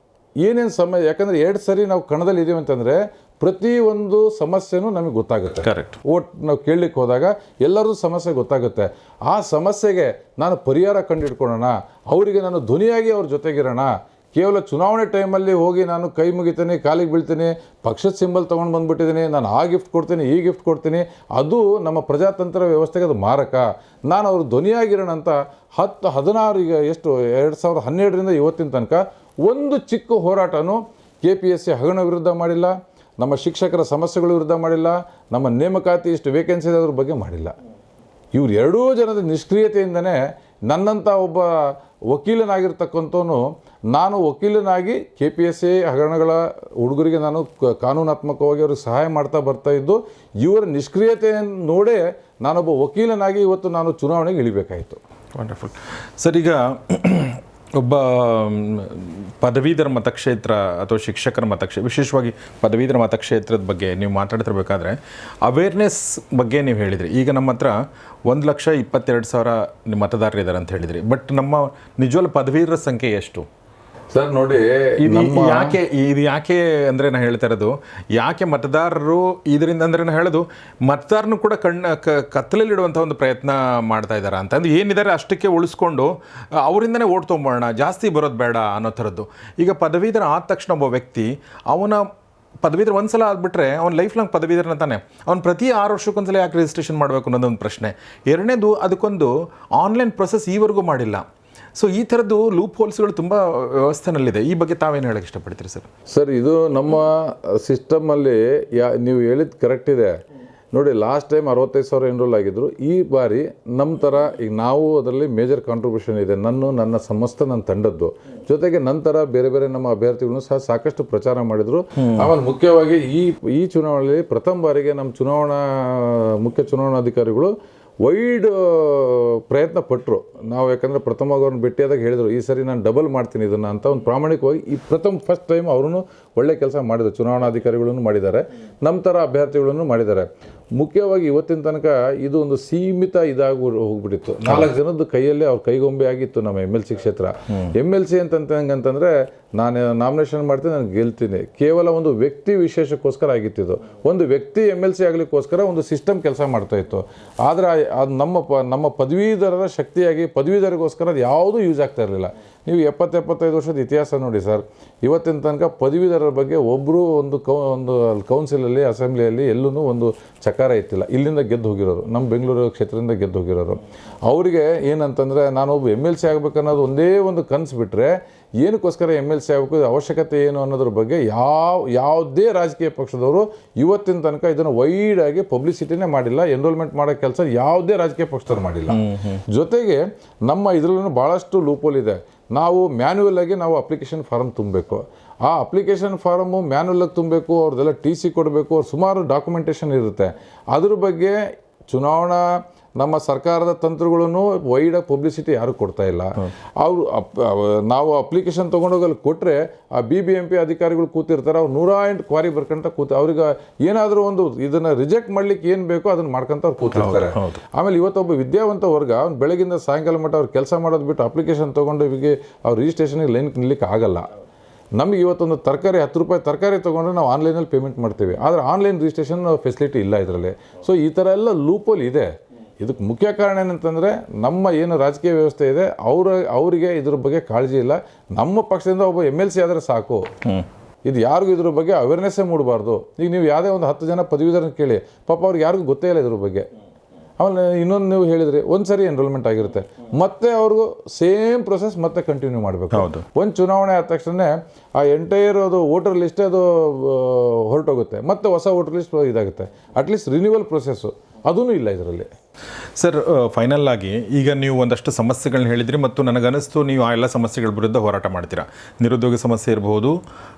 ಏನೇನು ಸಮಯ, ಯಾಕಂದರೆ 2 ಸರಿ ನಾವು ಕಣದಲ್ಲಿ ಇದ್ದೀವಿ ಅಂತಂದರೆ ಪ್ರತಿಯೊಂದು ಸಮಸ್ಯೆನೂ ನಮಗೆ ಗೊತ್ತಾಗುತ್ತೆ. ಕರೆಕ್ಟ್. ಓಟ್ ನಾವು ಕೇಳಲಿಕ್ಕೆ ಹೋದಾಗ ಎಲ್ಲರದ್ದು ಸಮಸ್ಯೆ ಗೊತ್ತಾಗುತ್ತೆ. ಆ ಸಮಸ್ಯೆಗೆ ನಾನು ಪರಿಹಾರ ಕಂಡುಹಿಡ್ಕೊಳ್ಳೋಣ, ಅವರಿಗೆ ನಾನು ಧ್ವನಿಯಾಗಿ ಅವ್ರ ಜೊತೆಗಿರೋಣ. ಕೇವಲ ಚುನಾವಣೆ ಟೈಮಲ್ಲಿ ಹೋಗಿ ನಾನು ಕೈ ಮುಗಿತೀನಿ, ಕಾಲಿಗೆ ಬೀಳ್ತೀನಿ, ಪಕ್ಷದ ಸಿಂಬಲ್ ತೊಗೊಂಡು ಬಂದುಬಿಟ್ಟಿದ್ದೀನಿ, ನಾನು ಆ ಗಿಫ್ಟ್ ಕೊಡ್ತೀನಿ, ಈ ಗಿಫ್ಟ್ ಕೊಡ್ತೀನಿ, ಅದು ನಮ್ಮ ಪ್ರಜಾತಂತ್ರ ವ್ಯವಸ್ಥೆಗೆ ಅದು ಮಾರಕ. ನಾನು ಅವ್ರ ಧ್ವನಿಯಾಗಿರೋಣ ಅಂತ 16 ಈಗ ಎಷ್ಟು 2012ರಿಂದ ಇವತ್ತಿನ ತನಕ ಒಂದು ಚಿಕ್ಕ ಹೋರಾಟನೂ KPSC ಹಗರಣ ವಿರುದ್ಧ ಮಾಡಿಲ್ಲ, ನಮ್ಮ ಶಿಕ್ಷಕರ ಸಮಸ್ಯೆಗಳ ವಿರುದ್ಧ ಮಾಡಿಲ್ಲ, ನಮ್ಮ ನೇಮಕಾತಿ ಇಷ್ಟು ವೇಕೆನ್ಸಿ ಇದೆ ಅದ್ರ ಬಗ್ಗೆ ಮಾಡಿಲ್ಲ. ಇವ್ರು 2 ಜನದ ನಿಷ್ಕ್ರಿಯತೆಯಿಂದನೇ ನನ್ನಂಥ ಒಬ್ಬ ವಕೀಲನಾಗಿರ್ತಕ್ಕಂಥವನು, ನಾನು ವಕೀಲನಾಗಿ KPSC ಹಗರಣಗಳ ಹುಡುಗರಿಗೆ ನಾನು ಕಾನೂನಾತ್ಮಕವಾಗಿ ಅವ್ರಿಗೆ ಸಹಾಯ ಮಾಡ್ತಾ ಬರ್ತಾ ಇದ್ದು, ಇವರ ನಿಷ್ಕ್ರಿಯತೆಯನ್ನು ನೋಡೇ ನಾನೊಬ್ಬ ವಕೀಲನಾಗಿ ಇವತ್ತು ನಾನು ಚುನಾವಣೆಗೆ ಇಳಿಬೇಕಾಯಿತು. Wonderful sir. ಈಗ ಒಬ್ಬ ಪದವೀಧರ ಮತಕ್ಷೇತ್ರ ಅಥವಾ ಶಿಕ್ಷಕರ ಮತಕ್ಷೇತ್ರ, ವಿಶೇಷವಾಗಿ ಪದವೀಧರ ಮತಕ್ಷೇತ್ರದ ಬಗ್ಗೆ ನೀವು ಮಾತಾಡ್ತಿರ್ಬೇಕಾದ್ರೆ ಅವೇರ್ನೆಸ್ ಬಗ್ಗೆ ನೀವು ಹೇಳಿದ್ರಿ. ಈಗ ನಮ್ಮ ಹತ್ರ 1,22,000 ಮತದಾರರಿದ್ದಾರೆ ಅಂತ ಹೇಳಿದ್ರಿ. ಬಟ್ ನಮ್ಮ ನಿಜವಾದ ಪದವೀಧರ ಸಂಖ್ಯೆ ಎಷ್ಟು ಸರ್? ನೋಡಿ, ಇದು ಯಾಕೆ ಅಂದರೆ ನಾನು ಹೇಳ್ತಾ ಇರೋದು, ಯಾಕೆ ಮತದಾರರು ಇದರಿಂದ ಅಂದರೆ ನಾನು ಹೇಳೋದು ಮತದಾರನು ಕೂಡ ಕತ್ತಲಲ್ಲಿಡುವಂಥ ಒಂದು ಪ್ರಯತ್ನ ಮಾಡ್ತಾ ಇದ್ದಾರೆ ಅಂತ. ಅಂದ್ರೆ ಏನಿದ್ದಾರೆ ಅಷ್ಟಕ್ಕೆ ಉಳಿಸ್ಕೊಂಡು ಅವರಿಂದನೇ ಓಟ್ ತೊಗೊಂಬೋಣ, ಜಾಸ್ತಿ ಬರೋದು ಬೇಡ ಅನ್ನೋ ಥರದ್ದು. ಈಗ ಪದವೀಧರ ಆದ ತಕ್ಷಣ ಒಬ್ಬ ವ್ಯಕ್ತಿ ಪದವೀಧರ ಒಂದ್ಸಲ ಆದ್ಬಿಟ್ರೆ ಅವ್ನು ಲೈಫ್ ಲಾಂಗ್ ಪದವೀಧರನ ತಾನೆ. ಅವ್ನು ಪ್ರತಿ 6 ವರ್ಷಕ್ಕೊಂದ್ಸಲ ಯಾಕೆ ರಿಜಿಸ್ಟ್ರೇಷನ್ ಮಾಡಬೇಕು ಅನ್ನೋದೊಂದು ಪ್ರಶ್ನೆ. ಎರಡನೇದು, ಅದಕ್ಕೊಂದು ಆನ್ಲೈನ್ ಪ್ರೊಸೆಸ್ ಈವರೆಗೂ ಮಾಡಿಲ್ಲ. ಸೊ ಈ ಥರದ್ದು ಲೂಪ್ ಹೋಲ್ಸ್ಗಳು ತುಂಬ ವ್ಯವಸ್ಥೆನಲ್ಲಿದೆ. ಈ ಬಗ್ಗೆ ತಾವೇನು ಹೇಳಕ್ಕೆ ಇಷ್ಟಪಡ್ತೀರಿ ಸರ್? ಸರ್, ಇದು ನಮ್ಮ ಸಿಸ್ಟಮಲ್ಲಿ ನೀವು ಹೇಳಿದ್ದು ಕರೆಕ್ಟ್ ಇದೆ. ನೋಡಿ, ಲಾಸ್ಟ್ ಟೈಮ್ 65,000 ಎನ್ರೋಲ್ ಆಗಿದ್ದರು. ಈ ಬಾರಿ ನಮ್ಮ ಥರ ಈಗ ನಾವು ಅದರಲ್ಲಿ ಮೇಜರ್ ಕಾಂಟ್ರಿಬ್ಯೂಷನ್ ಇದೆ, ನನ್ನ ನನ್ನ ತಂಡದ್ದು. ಜೊತೆಗೆ ನಂತರ ಬೇರೆ ಬೇರೆ ನಮ್ಮ ಅಭ್ಯರ್ಥಿಗಳನ್ನು ಸಹ ಸಾಕಷ್ಟು ಪ್ರಚಾರ ಮಾಡಿದರು. ಆಮೇಲೆ ಮುಖ್ಯವಾಗಿ ಈ ಚುನಾವಣೆಯಲ್ಲಿ ಪ್ರಥಮ ಬಾರಿಗೆ ನಮ್ಮ ಮುಖ್ಯ ಚುನಾವಣಾಧಿಕಾರಿಗಳು ವೈಡ್ ಪ್ರಯತ್ನ ಪಟ್ಟರು. ನಾವು ಯಾಕಂದರೆ ಪ್ರಥಮವಾಗಿ ಅವ್ರನ್ನ ಭೇಟಿಯಾದಾಗ ಹೇಳಿದರು, ಈ ಸರಿ ನಾನು ಡಬಲ್ ಮಾಡ್ತೀನಿ ಇದನ್ನು ಅಂತ. ಒಂದು ಪ್ರಾಮಾಣಿಕವಾಗಿ ಫಸ್ಟ್ ಟೈಮ್ ಅವರು ಒಳ್ಳೆ ಕೆಲಸ ಮಾಡಿದರು. ಚುನಾವಣಾಧಿಕಾರಿಗಳನ್ನು ಮಾಡಿದ್ದಾರೆ, ನಮ್ಮ ಥರ ಅಭ್ಯರ್ಥಿಗಳನ್ನು ಮಾಡಿದ್ದಾರೆ. ಮುಖ್ಯವಾಗಿ ಇವತ್ತಿನ ತನಕ ಇದು ಒಂದು ಸೀಮಿತ ಇದಾಗಿ ಹೋಗ್ಬಿಟ್ಟಿತ್ತು. 4 ಜನದ ಕೈಯಲ್ಲೇ ಅವ್ರ ಕೈಗೊಂಬೆ ಆಗಿತ್ತು ನಮ್ಮ MLC ಕ್ಷೇತ್ರ. MLC ಅಂತಂದ್ರೆ ನಾನು ನಾಮಿನೇಷನ್ ಮಾಡ್ತೀನಿ, ನಾನು ಗೆಲ್ತೀನಿ, ಕೇವಲ ಒಂದು ವ್ಯಕ್ತಿ ವಿಶೇಷಕ್ಕೋಸ್ಕರ ಆಗಿತ್ತಿದ್ದು. ಒಂದು ವ್ಯಕ್ತಿ MLC ಆಗಲಿಕ್ಕೋಸ್ಕರ ಒಂದು ಸಿಸ್ಟಮ್ ಕೆಲಸ ಮಾಡ್ತಾ ಇತ್ತು. ಆದರೆ ಅದು ನಮ್ಮ ಪದವೀಧರರ ಶಕ್ತಿಯಾಗಿ ಪದವೀಧರಿಗೋಸ್ಕರ ಅದು ಯಾವುದೂ ಯೂಸ್ ಆಗ್ತಾ ಇರಲಿಲ್ಲ. ನೀವು 70-75 ವರ್ಷದ ಇತಿಹಾಸ ನೋಡಿ ಸರ್. ಇವತ್ತಿನ ತನಕ ಪದವೀಧರರ ಬಗ್ಗೆ ಒಬ್ಬರು ಒಂದು ಕೌನ್ಸಿಲಲ್ಲಿ, ಅಸೆಂಬ್ಲಿಯಲ್ಲಿ ಎಲ್ಲೂ ಒಂದು ಚಕಾರ ಇತ್ತಿಲ್ಲ. ಇಲ್ಲಿಂದ ಗೆದ್ದು ಹೋಗಿರೋರು, ನಮ್ಮ ಬೆಂಗಳೂರು ಕ್ಷೇತ್ರದಿಂದ ಗೆದ್ದು ಹೋಗಿರೋರು. ಅವರಿಗೆ ಏನಂತಂದರೆ ನಾನೊಬ್ಬ MLC ಆಗಬೇಕನ್ನೋದು ಒಂದೇ ಒಂದು ಕನಸು ಬಿಟ್ಟರೆ, ಏನಕ್ಕೋಸ್ಕರ MLC ಆಗಬೇಕು, ಅವಶ್ಯಕತೆ ಏನು ಅನ್ನೋದ್ರ ಬಗ್ಗೆ ಯಾವುದೇ ರಾಜಕೀಯ ಪಕ್ಷದವರು ಇವತ್ತಿನ ತನಕ ಇದನ್ನು ವೈಡಾಗಿ ಪಬ್ಲಿಸಿಟಿನೇ ಮಾಡಿಲ್ಲ. ಎನ್ರೋಲ್ಮೆಂಟ್ ಮಾಡೋ ಕೆಲಸ ಯಾವುದೇ ರಾಜಕೀಯ ಪಕ್ಷದವ್ರು ಮಾಡಿಲ್ಲ. ಜೊತೆಗೆ ನಮ್ಮ ಇದರಲ್ಲೂ ಭಾಳಷ್ಟು ಲೂಪೋಲ್ ಇದೆ. ನಾವು ಮ್ಯಾನ್ಯುವಲ್ ಆಗಿ ನಾವು ಅಪ್ಲಿಕೇಶನ್ ಫಾರಮ್ ತುಂಬಬೇಕು. ಆ ಅಪ್ಲಿಕೇಶನ್ ಫಾರಮು ಮ್ಯಾನ್ಯುವಲಾಗಿ ತುಂಬಬೇಕು, ಅವ್ರದ್ದೆಲ್ಲ TC ಕೊಡಬೇಕು, ಸುಮಾರು ಡಾಕ್ಯುಮೆಂಟೇಷನ್ ಇರುತ್ತೆ. ಅದ್ರ ಬಗ್ಗೆ ಚುನಾವಣಾ ನಮ್ಮ ಸರ್ಕಾರದ ತಂತ್ರಗಳನ್ನು ವೈಡಾಗಿ ಪಬ್ಲಿಸಿಟಿ ಯಾರು ಕೊಡ್ತಾ ಇಲ್ಲ. ಅವರು ನಾವು ಅಪ್ಲಿಕೇಶನ್ ತೊಗೊಂಡೋಗಿ ಅಲ್ಲಿ ಕೊಟ್ಟರೆ ಆ BBMP ಅಧಿಕಾರಿಗಳು ಕೂತಿರ್ತಾರೆ, ಅವ್ರು 108 ಕ್ವಾರಿ ಬರ್ಕೊಂತ ಅವ್ರಿಗೆ ಏನಾದರೂ ಒಂದು ಇದನ್ನು ರಿಜೆಕ್ಟ್ ಮಾಡ್ಲಿಕ್ಕೆ ಏನು ಬೇಕೋ ಅದನ್ನು ಮಾಡ್ಕೊಂತ ಅವ್ರು ಕೂತಿರ್ತಾರೆ. ಆಮೇಲೆ ಇವತ್ತೊಬ್ಬ ವಿದ್ಯಾವಂತ ವರ್ಗ ಅವ್ನು ಬೆಳಗಿಂದ ಸಾಯಂಕಾಲ ಮಟ್ಟ ಅವ್ರು ಕೆಲಸ ಮಾಡೋದು ಬಿಟ್ಟು ಅಪ್ಲಿಕೇಶನ್ ತೊಗೊಂಡು ಇವಿಗೆ ಅವ್ರು ರಿಜಿಸ್ಟ್ರೇಷನ್ಗೆ ಲೈನ್ ನಿಲ್ಲಕ್ಕೆ ಆಗಲ್ಲ. ನಮಗೆ ಇವತ್ತೊಂದು ತರಕಾರಿ 10 ರೂಪಾಯಿ ತರಕಾರಿ ತೊಗೊಂಡ್ರೆ ನಾವು ಆನ್ಲೈನಲ್ಲಿ ಪೇಮೆಂಟ್ ಮಾಡ್ತೀವಿ, ಆದರೆ ಆನ್ಲೈನ್ ರಿಜಿಸ್ಟ್ರೇಷನ್ ಫೆಸಿಲಿಟಿ ಇಲ್ಲ ಇದರಲ್ಲಿ. ಸೊ ಈ ಥರ ಎಲ್ಲ ಲೂಪೋಲ್ ಇದೆ. ಇದಕ್ಕೆ ಮುಖ್ಯ ಕಾರಣ ಏನಂತಂದರೆ ನಮ್ಮ ಏನು ರಾಜಕೀಯ ವ್ಯವಸ್ಥೆ ಇದೆ ಅವರಿಗೆ ಇದ್ರ ಬಗ್ಗೆ ಕಾಳಜಿ ಇಲ್ಲ. ನಮ್ಮ ಪಕ್ಷದಿಂದ ಒಬ್ಬ MLC ಆದರೆ ಸಾಕು, ಇದು ಯಾರಿಗೂ ಇದ್ರ ಬಗ್ಗೆ ಅವೇರ್ನೆಸ್ಸೇ ಮೂಡಬಾರ್ದು. ಈಗ ನೀವು ಯಾವುದೇ ಒಂದು 10 ಜನ ಪದವೀಧರನ್ನ ಕೇಳಿ, ಪಾಪ ಅವ್ರಿಗೆ ಯಾರಿಗೂ ಗೊತ್ತೇ ಇಲ್ಲ ಇದ್ರ ಬಗ್ಗೆ. ಆಮೇಲೆ ಇನ್ನೊಂದು ನೀವು ಹೇಳಿದ್ರಿ, ಒಂದು ಸರಿ ಎನ್ರೋಲ್ಮೆಂಟ್ ಆಗಿರುತ್ತೆ, ಮತ್ತೆ ಅವ್ರಿಗೂ ಸೇಮ್ ಪ್ರೊಸೆಸ್ ಮತ್ತೆ ಕಂಟಿನ್ಯೂ ಮಾಡಬೇಕು. ಒಂದು ಚುನಾವಣೆ ಆದ ತಕ್ಷಣ ಆ ಎಂಟೈರ್ ಅದು ವೋಟರ್ ಲಿಸ್ಟೇ ಅದು ಹೊರಟೋಗುತ್ತೆ, ಮತ್ತೆ ಹೊಸ ವೋಟರ್ ಲಿಸ್ಟ್ ಇದಾಗುತ್ತೆ. ಅಟ್ಲೀಸ್ಟ್ ರಿನ್ಯೂವಲ್ ಪ್ರೊಸೆಸ್ಸು ಅದೂ ಇಲ್ಲ ಇದರಲ್ಲಿ. ಸರ್, ಫೈನಲ್ ಆಗಿ ಈಗ ನೀವು ಒಂದಷ್ಟು ಸಮಸ್ಯೆಗಳನ್ನ ಹೇಳಿದ್ರಿ ಮತ್ತು ನನಗನ್ನಿಸ್ತು ನೀವು ಆ ಎಲ್ಲ ಸಮಸ್ಯೆಗಳ ವಿರುದ್ಧ ಹೋರಾಟ ಮಾಡ್ತೀರಾ. ನಿರುದ್ಯೋಗ ಸಮಸ್ಯೆ ಇರ್ಬೋದು,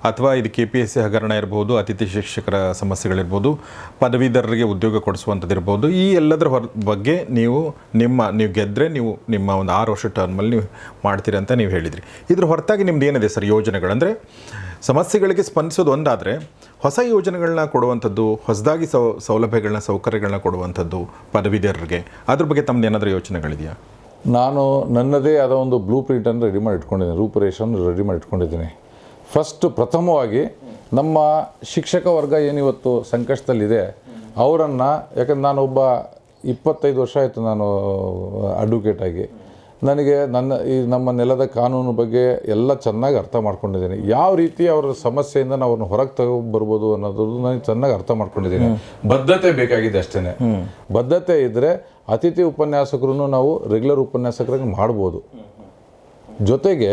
ಅಥವಾ ಇದು KPSC ಹಗರಣ ಇರ್ಬೋದು, ಅತಿಥಿ ಶಿಕ್ಷಕರ ಸಮಸ್ಯೆಗಳಿರ್ಬೋದು, ಪದವೀಧರರಿಗೆ ಉದ್ಯೋಗ ಕೊಡಿಸುವಂಥದ್ದು ಇರ್ಬೋದು, ಈ ಎಲ್ಲದರ ಬಗ್ಗೆ ನೀವು ಗೆದ್ದರೆ ನೀವು ನಿಮ್ಮ ಒಂದು 6 ವರ್ಷ ಟರ್ಮಲ್ಲಿ ನೀವು ಮಾಡ್ತೀರಿ ಅಂತ ನೀವು ಹೇಳಿದ್ರಿ. ಇದ್ರ ಹೊರತಾಗಿ ನಿಮ್ದು ಏನಿದೆ ಸರ್ ಯೋಜನೆಗಳಂದರೆ ಸಮಸ್ಯೆಗಳಿಗೆ ಸ್ಪಂದಿಸೋದು ಒಂದಾದರೆ ಹೊಸ ಯೋಜನೆಗಳನ್ನ ಕೊಡುವಂಥದ್ದು, ಹೊಸದಾಗಿ ಸೌಲಭ್ಯಗಳನ್ನ ಸೌಕರ್ಯಗಳನ್ನ ಕೊಡುವಂಥದ್ದು ಪದವೀಧರರಿಗೆ, ಅದ್ರ ಬಗ್ಗೆ ತಮ್ಮದು ಏನಾದರೂ ಯೋಚನೆಗಳಿದೆಯಾ? ನಾನು ನನ್ನದೇ ಆದ ಒಂದು ಬ್ಲೂ ಪ್ರಿಂಟನ್ನು ರೆಡಿ ಮಾಡಿ ಇಟ್ಕೊಂಡಿದ್ದೀನಿ, ರೂಪುರೇಷೆಯನ್ನು ರೆಡಿ ಮಾಡಿ ಇಟ್ಕೊಂಡಿದ್ದೀನಿ. ಪ್ರಥಮವಾಗಿ ನಮ್ಮ ಶಿಕ್ಷಕ ವರ್ಗ ಏನಿವತ್ತು ಸಂಕಷ್ಟದಲ್ಲಿದೆ ಅವರನ್ನು, ಯಾಕಂದ್ರೆ ನಾನೊಬ್ಬ 25 ವರ್ಷ ಆಯಿತು ನಾನು ಅಡ್ವೊಕೇಟ್ ಆಗಿ, ನನಗೆ ನಮ್ಮ ನೆಲದ ಕಾನೂನು ಬಗ್ಗೆ ಎಲ್ಲ ಚೆನ್ನಾಗಿ ಅರ್ಥ ಮಾಡ್ಕೊಂಡಿದ್ದೀನಿ. ಯಾವ ರೀತಿ ಅವರ ಸಮಸ್ಯೆಯಿಂದ ನಾವು ಅವ್ರನ್ನ ಹೊರಗೆ ತಗೊಬರ್ಬೋದು ಅನ್ನೋದು ನನಗೆ ಚೆನ್ನಾಗಿ ಅರ್ಥ ಮಾಡ್ಕೊಂಡಿದ್ದೀನಿ. ಬದ್ಧತೆ ಬೇಕಾಗಿದೆ ಅಷ್ಟೇ. ಬದ್ಧತೆ ಇದ್ದರೆ ಅತಿಥಿ ಉಪನ್ಯಾಸಕರು ನಾವು ರೆಗ್ಯುಲರ್ ಉಪನ್ಯಾಸಕರಾಗಿ ಮಾಡ್ಬೋದು. ಜೊತೆಗೆ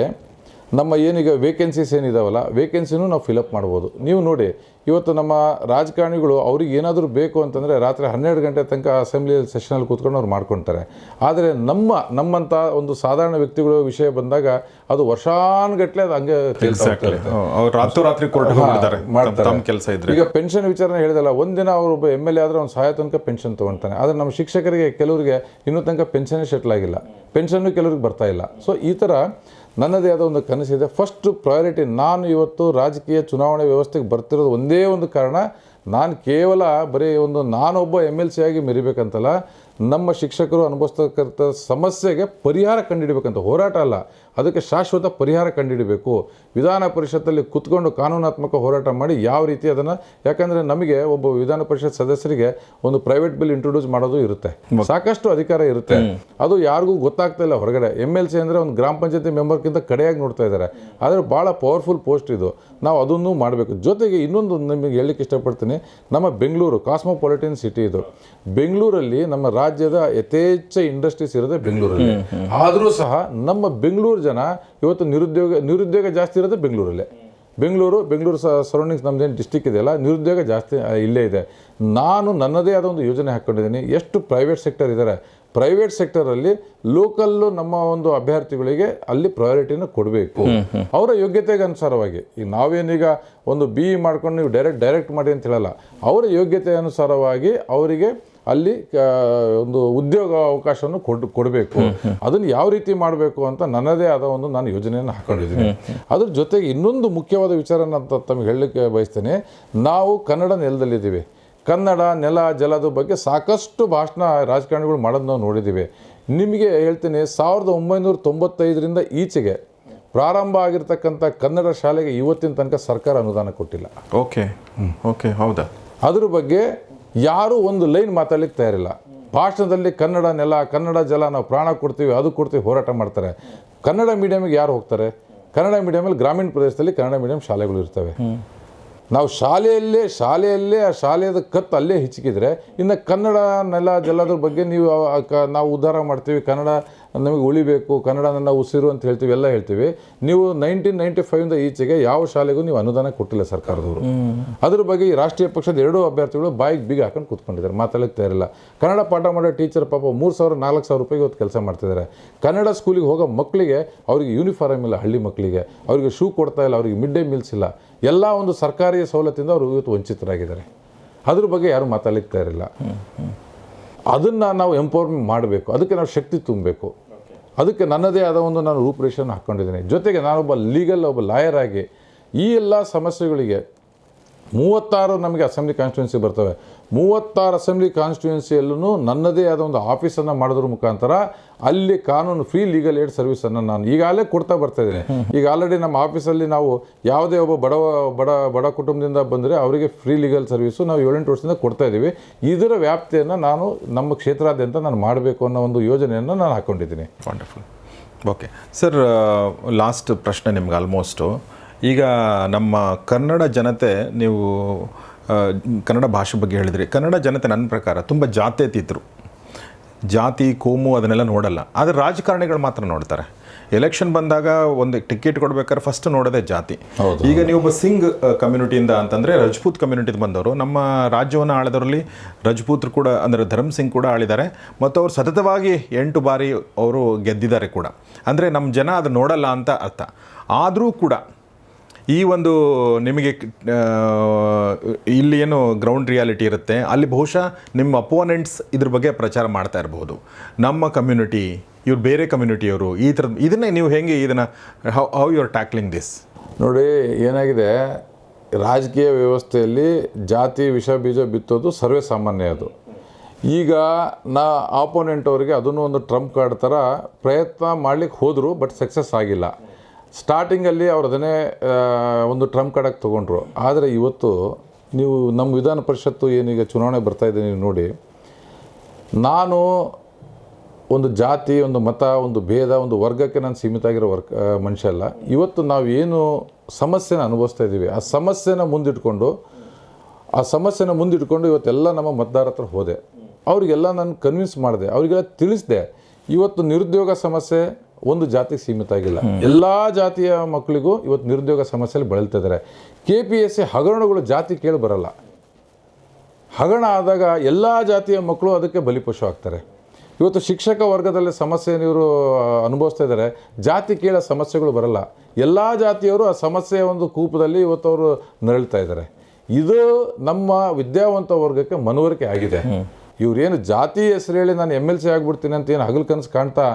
ನಮ್ಮ ಏನೀಗ ವೇಕೆನ್ಸೀಸ್ ಏನಿದಾವಲ್ಲ, ವೇಕೆನ್ಸಿನೂ ನಾವು ಫಿಲಪ್ ಮಾಡ್ಬೋದು. ನೀವು ನೋಡಿ, ಇವತ್ತು ನಮ್ಮ ರಾಜಕಾರಣಿಗಳು ಅವ್ರಿಗೆ ಏನಾದರೂ ಬೇಕು ಅಂತಂದರೆ ರಾತ್ರಿ 12 ಗಂಟೆ ತನಕ ಅಸೆಂಬ್ಲಿಯಲ್ಲಿ ಸೆಷನಲ್ಲಿ ಕೂತ್ಕೊಂಡು ಅವ್ರು ಮಾಡ್ಕೊತಾರೆ. ಆದರೆ ನಮ್ಮಂಥ ಒಂದು ಸಾಧಾರಣ ವ್ಯಕ್ತಿಗಳು ವಿಷಯ ಬಂದಾಗ ಅದು ವರ್ಷಾನುಗಟ್ಟಲೆ ಅದು ಹಂಗೆ ಮಾಡ್ತಾರೆ. ಈಗ ಪೆನ್ಷನ್ ವಿಚಾರ ಹೇಳಿದಲ್ಲ, ಒಂದಿನ ಅವರೊಬ್ಬ MLA ಆದರೆ ಅವ್ನು ಸಾಯೋ ತನಕ ಪೆನ್ಷನ್ ತೊಗೊಳ್ತಾನೆ. ಆದರೆ ನಮ್ಮ ಶಿಕ್ಷಕರಿಗೆ ಕೆಲವರಿಗೆ ಇನ್ನೂ ತನಕ ಪೆನ್ಷನ್ನೇ ಸೆಟ್ಲ್ ಆಗಿಲ್ಲ, ಪೆನ್ಷನ್ನು ಕೆಲವ್ರಿಗೆ ಬರ್ತಾ ಇಲ್ಲ. ಸೊ ಈ ಥರ ನನ್ನದೇ ಆದ ಒಂದು ಕನಸಿದೆ. ಫಸ್ಟ್ ಪ್ರಯಾರಿಟಿ, ನಾನು ಇವತ್ತು ರಾಜಕೀಯ ಚುನಾವಣೆ ವ್ಯವಸ್ಥೆಗೆ ಬರ್ತಿರೋದು ಒಂದೇ ಒಂದು ಕಾರಣ, ನಾನು ಕೇವಲ ಬರೀ ನಾನೊಬ್ಬ MLC ಆಗಿ ಮೆರಿಬೇಕಂತಲ್ಲ, ನಮ್ಮ ಶಿಕ್ಷಕರು ಅನುಭವಿಸ್ತಕ್ಕಂಥ ಸಮಸ್ಯೆಗೆ ಪರಿಹಾರ ಕಂಡುಹಿಡಬೇಕಂತ ಹೋರಾಟ ಅಲ್ಲ, ಅದಕ್ಕೆ ಶಾಶ್ವತ ಪರಿಹಾರ ಕಂಡುಹಿಡಬೇಕು. ವಿಧಾನ ಪರಿಷತ್ತಲ್ಲಿ ಕುತ್ಕೊಂಡು ಕಾನೂನಾತ್ಮಕ ಹೋರಾಟ ಮಾಡಿ ಯಾವ ರೀತಿ ಅದನ್ನು, ಯಾಕಂದರೆ ನಮಗೆ ಒಬ್ಬ ವಿಧಾನ ಪರಿಷತ್ ಸದಸ್ಯರಿಗೆ ಒಂದು ಪ್ರೈವೇಟ್ ಬಿಲ್ ಇಂಟ್ರೊಡ್ಯೂಸ್ ಮಾಡೋದು ಇರುತ್ತೆ, ಸಾಕಷ್ಟು ಅಧಿಕಾರ ಇರುತ್ತೆ. ಅದು ಯಾರಿಗೂ ಗೊತ್ತಾಗ್ತಾ ಇಲ್ಲ ಹೊರಗಡೆ. MLC ಅಂದರೆ ಒಂದು ಗ್ರಾಮ ಪಂಚಾಯತಿ ಮೆಂಬರ್ಗಿಂತ ಕಡೆಯಾಗಿ ನೋಡ್ತಾ ಇದ್ದಾರೆ. ಆದರೆ ಭಾಳ ಪವರ್ಫುಲ್ ಪೋಸ್ಟ್ ಇದು, ನಾವು ಅದನ್ನು ಮಾಡಬೇಕು. ಜೊತೆಗೆ ಇನ್ನೊಂದು ನಿಮಗೆ ಹೇಳಲಿಕ್ಕೆ ಇಷ್ಟಪಡ್ತೀನಿ, ನಮ್ಮ ಬೆಂಗಳೂರು ಕಾಸ್ಮೋಪಾಲಿಟನ್ ಸಿಟಿ ಇದು. ಬೆಂಗಳೂರಲ್ಲಿ ನಮ್ಮ ರಾಜ್ಯದ ಯಥೇಚ್ಛ ಇಂಡಸ್ಟ್ರೀಸ್ ಇರೋದೇ ಬೆಂಗಳೂರಲ್ಲಿ. ಆದರೂ ಸಹ ನಮ್ಮ ಬೆಂಗಳೂರು ಜನ ಇವತ್ತು ನಿರುದ್ಯೋಗ ಜಾಸ್ತಿ ಇರೋದೇ ಬೆಂಗಳೂರಲ್ಲೇ. ಬೆಂಗಳೂರು ಸರೌಂಡಿಂಗ್ಸ್ ನಮ್ಮದೇನು ಡಿಸ್ಟಿಕ್ ಇದೆಯಲ್ಲ, ನಿರುದ್ಯೋಗ ಜಾಸ್ತಿ ಇಲ್ಲೇ ಇದೆ. ನಾನು ನನ್ನದೇ ಆದ ಒಂದು ಯೋಜನೆ ಹಾಕ್ಕೊಂಡಿದ್ದೀನಿ. ಎಷ್ಟು ಪ್ರೈವೇಟ್ ಸೆಕ್ಟರ್ ಇದ್ದಾರೆ, ಪ್ರೈವೇಟ್ ಸೆಕ್ಟರಲ್ಲಿ ಲೋಕಲ್ಲು ನಮ್ಮ ಒಂದು ಅಭ್ಯರ್ಥಿಗಳಿಗೆ ಅಲ್ಲಿ ಪ್ರಯಾರಿಟಿನ ಕೊಡಬೇಕು, ಅವರ ಯೋಗ್ಯತೆಗೆ ಅನುಸಾರವಾಗಿ. ಈಗ ನಾವೇನೀಗ ಒಂದು BE ಮಾಡ್ಕೊಂಡು ನೀವು ಡೈರೆಕ್ಟ್ ಮಾಡಿ ಅಂತ ಹೇಳಲ್ಲ, ಅವರ ಯೋಗ್ಯತೆ ಅನುಸಾರವಾಗಿ ಅವರಿಗೆ ಅಲ್ಲಿ ಒಂದು ಉದ್ಯೋಗ ಅವಕಾಶವನ್ನು ಕೊಡಬೇಕು. ಅದನ್ನು ಯಾವ ರೀತಿ ಮಾಡಬೇಕು ಅಂತ ನನ್ನದೇ ಆದ ಒಂದು ನಾನು ಯೋಜನೆಯನ್ನು ಹಾಕೊಂಡಿದ್ದೀನಿ. ಅದ್ರ ಜೊತೆಗೆ ಇನ್ನೊಂದು ಮುಖ್ಯವಾದ ವಿಚಾರ ಅಂತ ತಮಗೆ ಹೇಳಲಿಕ್ಕೆ ಬಯಸ್ತೇನೆ. ನಾವು ಕನ್ನಡ ನೆಲದಲ್ಲಿದ್ದೀವಿ. ಕನ್ನಡ ನೆಲ ಜಲದ ಬಗ್ಗೆ ಸಾಕಷ್ಟು ಭಾಷಣ ರಾಜಕಾರಣಿಗಳು ಮಾಡೋದು ನಾವು ನೋಡಿದ್ದೀವಿ. ನಿಮಗೆ ಹೇಳ್ತೀನಿ, 1995ರಿಂದ ಈಚೆಗೆ ಪ್ರಾರಂಭ ಆಗಿರ್ತಕ್ಕಂಥ ಕನ್ನಡ ಶಾಲೆಗೆ ಇವತ್ತಿನ ತನಕ ಸರ್ಕಾರ ಅನುದಾನ ಕೊಟ್ಟಿಲ್ಲ. ಓಕೆ ಹೌದಾ? ಅದ್ರ ಬಗ್ಗೆ ಯಾರೂ ಒಂದು ಲೈನ್ ಮಾತಾಡ್ಲಿಕ್ಕೆ ತಯಾರಿಲ್ಲ. ಭಾಷಣದಲ್ಲಿ ಕನ್ನಡ ನೆಲ ಕನ್ನಡ ಜಲ ನಾವು ಪ್ರಾಣ ಕೊಡ್ತೀವಿ, ಅದು ಕೊಡ್ತೀವಿ ಹೋರಾಟ ಮಾಡ್ತಾರೆ. ಕನ್ನಡ ಮೀಡಿಯಮಿಗೆ ಯಾರು ಹೋಗ್ತಾರೆ? ಕನ್ನಡ ಮೀಡಿಯಮಲ್ಲಿ ಗ್ರಾಮೀಣ ಪ್ರದೇಶದಲ್ಲಿ ಕನ್ನಡ ಮೀಡಿಯಂ ಶಾಲೆಗಳು ಇರ್ತವೆ. ನಾವು ಶಾಲೆಯಲ್ಲೇ ಆ ಶಾಲೆಯದ ಕತ್ತು ಅಲ್ಲೇ ಹಿಚ್ಕಿದ್ರೆ ಇನ್ನು ಕನ್ನಡ ನೆಲ ಜಲದ ಬಗ್ಗೆ ನಾವು ಉದ್ಧಾರ ಮಾಡ್ತೀವಿ, ಕನ್ನಡ ನಮಗೆ ಉಳಿಬೇಕು, ಕನ್ನಡ ನನ್ನ ಉಸಿರು ಅಂತ ಹೇಳ್ತೀವಿ, ಎಲ್ಲ ಹೇಳ್ತೀವಿ. ನೀವು 1995ರಿಂದ ಈಚೆಗೆ ಯಾವ ಶಾಲೆಗೂ ನೀವು ಅನುದಾನ ಕೊಟ್ಟಿಲ್ಲ ಸರ್ಕಾರದವರು. ಅದ್ರ ಬಗ್ಗೆ ಈ ರಾಷ್ಟ್ರೀಯ ಪಕ್ಷದ 2 ಅಭ್ಯರ್ಥಿಗಳು ಬಾಯಿಗೆ ಬೀಗ ಹಾಕೊಂಡು ಕೂತ್ಕೊಂಡಿದ್ದಾರೆ, ಮಾತಾಡಲಿಕ್ಕೆ ತಯಾರಿಲ್ಲ. ಕನ್ನಡ ಪಾಠ ಮಾಡೋ ಟೀಚರ್ ಪಾಪ 3,000-4,000 ರೂಪಾಯಿಗೆ ಇವತ್ತು ಕೆಲಸ ಮಾಡ್ತಿದ್ದಾರೆ. ಕನ್ನಡ ಸ್ಕೂಲಿಗೆ ಹೋಗೋ ಮಕ್ಕಳಿಗೆ ಅವರಿಗೆ ಯೂನಿಫಾರ್ಮ್ ಇಲ್ಲ, ಹಳ್ಳಿ ಮಕ್ಕಳಿಗೆ ಅವರಿಗೆ ಶೂ ಕೊಡ್ತಾ ಇಲ್ಲ, ಅವರಿಗೆ ಮಿಡ್ ಡೇ ಮೀಲ್ಸ್ ಇಲ್ಲ. ಎಲ್ಲ ಒಂದು ಸರ್ಕಾರಿ ಸವಲತ್ತಿಂದ ಅವರು ಇವತ್ತು ವಂಚಿತರಾಗಿದ್ದಾರೆ. ಅದ್ರ ಬಗ್ಗೆ ಯಾರು ಮಾತಾಡಲಿಕ್ಕೆ ತಯಾರಿಲ್ಲ. ಅದನ್ನು ನಾವು ಎಂಪವರ್ಮೆಂಟ್ ಮಾಡಬೇಕು, ಅದಕ್ಕೆ ನಾವು ಶಕ್ತಿ ತುಂಬಬೇಕು. ಅದಕ್ಕೆ ನನ್ನದೇ ಆದ ಒಂದು ನಾನು ರೂಪುರೇಷೆಯನ್ನು ಹಾಕ್ಕೊಂಡಿದ್ದೀನಿ. ಜೊತೆಗೆ ನಾನೊಬ್ಬ ಒಬ್ಬ ಲಾಯರ್ ಆಗಿ ಈ ಎಲ್ಲ ಸಮಸ್ಯೆಗಳಿಗೆ 36 ನಮಗೆ ಅಸೆಂಬ್ಲಿ ಕಾನ್ಸ್ಟಿಟ್ಯೂನ್ಸಿ ಬರ್ತವೆ. 36 ಅಸೆಂಬ್ಲಿ ಕಾನ್ಸ್ಟಿಟ್ಯೂನ್ಸಿಯಲ್ಲೂ ನನ್ನದೇ ಆದ ಒಂದು ಆಫೀಸನ್ನು ಮಾಡೋದ್ರ ಮುಖಾಂತರ ಅಲ್ಲಿ ಕಾನೂನು ಫ್ರೀ ಲೀಗಲ್ ಏಡ್ ಸರ್ವಿಸನ್ನು ನಾನು ಈಗಾಗಲೇ ಕೊಡ್ತಾ ಬರ್ತಾಯಿದ್ದೀನಿ. ಈಗ ಆಲ್ರೆಡಿ ನಮ್ಮ ಆಫೀಸಲ್ಲಿ ನಾವು ಯಾವುದೇ ಒಬ್ಬ ಬಡ ಕುಟುಂಬದಿಂದ ಬಂದರೆ ಅವರಿಗೆ ಫ್ರೀ ಲೀಗಲ್ ಸರ್ವಿಸು ನಾವು 7-8 ವರ್ಷದಿಂದ ಕೊಡ್ತಾಯಿದ್ದೀವಿ. ಇದರ ವ್ಯಾಪ್ತಿಯನ್ನು ನಾನು ನಮ್ಮ ಕ್ಷೇತ್ರಾದ್ಯಂತ ನಾನು ಮಾಡಬೇಕು ಅನ್ನೋ ಒಂದು ಯೋಜನೆಯನ್ನು ನಾನು ಹಾಕ್ಕೊಂಡಿದ್ದೀನಿ. ವಂಡರ್ಫುಲ್. ಓಕೆ ಸರ್, ಲಾಸ್ಟ್ ಪ್ರಶ್ನೆ ನಿಮ್ಗೆ. ಆಲ್ಮೋಸ್ಟು ಈಗ ನಮ್ಮ ಕನ್ನಡ ಜನತೆ, ನೀವು ಕನ್ನಡ ಭಾಷೆ ಬಗ್ಗೆ ಹೇಳಿದ್ರಿ, ಕನ್ನಡ ಜನತೆ ನನ್ನ ಪ್ರಕಾರ ತುಂಬ ಜಾತ್ಯತೀತರು. ಜಾತಿ ಕೋಮು ಅದನ್ನೆಲ್ಲ ನೋಡಲ್ಲ, ಆದರೆ ರಾಜಕಾರಣಿಗಳು ಮಾತ್ರ ನೋಡ್ತಾರೆ. ಎಲೆಕ್ಷನ್ ಬಂದಾಗ ಒಂದು ಟಿಕೆಟ್ ಕೊಡ್ಬೇಕಾದ್ರೆ ಫಸ್ಟ್ ನೋಡೋದೇ ಜಾತಿ. ಈಗ ನೀವೊಬ್ಬ ಸಿಂಗ್ ಕಮ್ಯುನಿಟಿಯಿಂದ ಅಂತಂದರೆ ರಜಪೂತ್ ಕಮ್ಯುನಿಟಿಯಿಂದ ಬಂದವರು, ನಮ್ಮ ರಾಜ್ಯವನ್ನು ಆಳಿದವರಲ್ಲಿ ರಜಪೂತರು ಕೂಡ, ಅಂದರೆ ಧರ್ಮ್ ಸಿಂಗ್ ಕೂಡ ಆಳಿದ್ದಾರೆ, ಮತ್ತು ಅವರು ಸತತವಾಗಿ 8 ಬಾರಿ ಅವರು ಗೆದ್ದಿದ್ದಾರೆ ಕೂಡ. ಅಂದರೆ ನಮ್ಮ ಜನ ಅದು ನೋಡಲ್ಲ ಅಂತ ಅರ್ಥ. ಆದರೂ ಕೂಡ ಈ ಒಂದು ನಿಮಗೆ ಇಲ್ಲಿ ಏನು ಗ್ರೌಂಡ್ ರಿಯಾಲಿಟಿ ಇರುತ್ತೆ, ಅಲ್ಲಿ ಬಹುಶಃ ನಿಮ್ಮ ಅಪೋನೆಂಟ್ಸ್ ಇದ್ರ ಬಗ್ಗೆ ಪ್ರಚಾರ ಮಾಡ್ತಾ ಇರ್ಬೋದು. ನಮ್ಮ ಕಮ್ಯುನಿಟಿ, ಇವ್ರು ಬೇರೆ ಕಮ್ಯುನಿಟಿಯವರು, ಈ ಥರದ್ದು ಇದನ್ನೇ ನೀವು ಹೇಗೆ ಇದನ್ನು how you are tackling this? ನೋಡಿ, ಏನಾಗಿದೆ, ರಾಜಕೀಯ ವ್ಯವಸ್ಥೆಯಲ್ಲಿ ಜಾತಿ ವಿಷ ಬೀಜ ಬಿತ್ತೋದು ಸರ್ವೇ ಸಾಮಾನ್ಯ. ಅದು ಈಗ ಆಪೋನೆಂಟ್ ಅವರಿಗೆ ಅದನ್ನು ಒಂದು ಟ್ರಂಪ್ ಕಾರ್ಡ್ ಥರ ಪ್ರಯತ್ನ ಮಾಡಲಿಕ್ಕೆ ಹೋದರು, ಬಟ್ ಸಕ್ಸಸ್ ಆಗಿಲ್ಲ. ಸ್ಟಾರ್ಟಿಂಗಲ್ಲಿ ಅವ್ರು ಅದನ್ನೇ ಒಂದು ಟ್ರಂಪ್ ಕಾರ್ಡಾಗಿ ತೊಗೊಂಡ್ರು. ಆದರೆ ಇವತ್ತು ನೀವು ನಮ್ಮ ವಿಧಾನ ಪರಿಷತ್ತು ಏನೀಗ ಚುನಾವಣೆ ಬರ್ತಾಯಿದೆ, ನೀವು ನೋಡಿ, ನಾನು ಒಂದು ಜಾತಿ, ಒಂದು ಮತ, ಒಂದು ಭೇದ, ಒಂದು ವರ್ಗಕ್ಕೆ ನಾನು ಸೀಮಿತ ಆಗಿರೋ ಮನುಷ್ಯ ಅಲ್ಲ. ಇವತ್ತು ನಾವು ಏನು ಸಮಸ್ಯೆನ ಅನುಭವಿಸ್ತಾ ಇದ್ದೀವಿ, ಆ ಸಮಸ್ಯೆನ ಮುಂದಿಟ್ಕೊಂಡು ಇವತ್ತೆಲ್ಲ ನಮ್ಮ ಮತದಾರ ಹತ್ರ ಹೋದೆ. ಅವರಿಗೆಲ್ಲ ನಾನು ಕನ್ವಿನ್ಸ್ ಮಾಡಿದೆ, ಅವರಿಗೆಲ್ಲ ತಿಳಿಸಿದೆ. ಇವತ್ತು ನಿರುದ್ಯೋಗ ಸಮಸ್ಯೆ ಒಂದು ಜಾತಿಗೆ ಸೀಮಿತ ಆಗಿಲ್ಲ, ಎಲ್ಲ ಜಾತಿಯ ಮಕ್ಕಳಿಗೂ ಇವತ್ತು ನಿರುದ್ಯೋಗ ಸಮಸ್ಯೆಯಲ್ಲಿ ಬಳಲ್ತಾ ಇದ್ದಾರೆ. KPSC ಹಗರಣಗಳು ಜಾತಿ ಕೇಳಿ ಬರಲ್ಲ. ಹಗರಣ ಆದಾಗ ಎಲ್ಲ ಜಾತಿಯ ಮಕ್ಕಳು ಅದಕ್ಕೆ ಬಲಿಪಶು ಆಗ್ತಾರೆ. ಇವತ್ತು ಶಿಕ್ಷಕ ವರ್ಗದಲ್ಲಿ ಸಮಸ್ಯೆಯನ್ನು ಇವರು ಅನುಭವಿಸ್ತಾ ಇದ್ದಾರೆ, ಜಾತಿ ಕೇಳೋ ಸಮಸ್ಯೆಗಳು ಬರಲ್ಲ. ಎಲ್ಲ ಜಾತಿಯವರು ಆ ಸಮಸ್ಯೆಯ ಒಂದು ಕೂಪದಲ್ಲಿ ಇವತ್ತು ಅವರು ನರಳ್ತಾ ಇದ್ದಾರೆ. ಇದು ನಮ್ಮ ವಿದ್ಯಾವಂತ ವರ್ಗಕ್ಕೆ ಮನವರಿಕೆ ಆಗಿದೆ. ಇವರೇನು ಜಾತಿ ಹೆಸರು ಹೇಳಿ ನಾನು MLC ಆಗಿಬಿಡ್ತೀನಿ ಅಂತ ಏನು ಹಗಲು ಕನಸು ಕಾಣ್ತಾ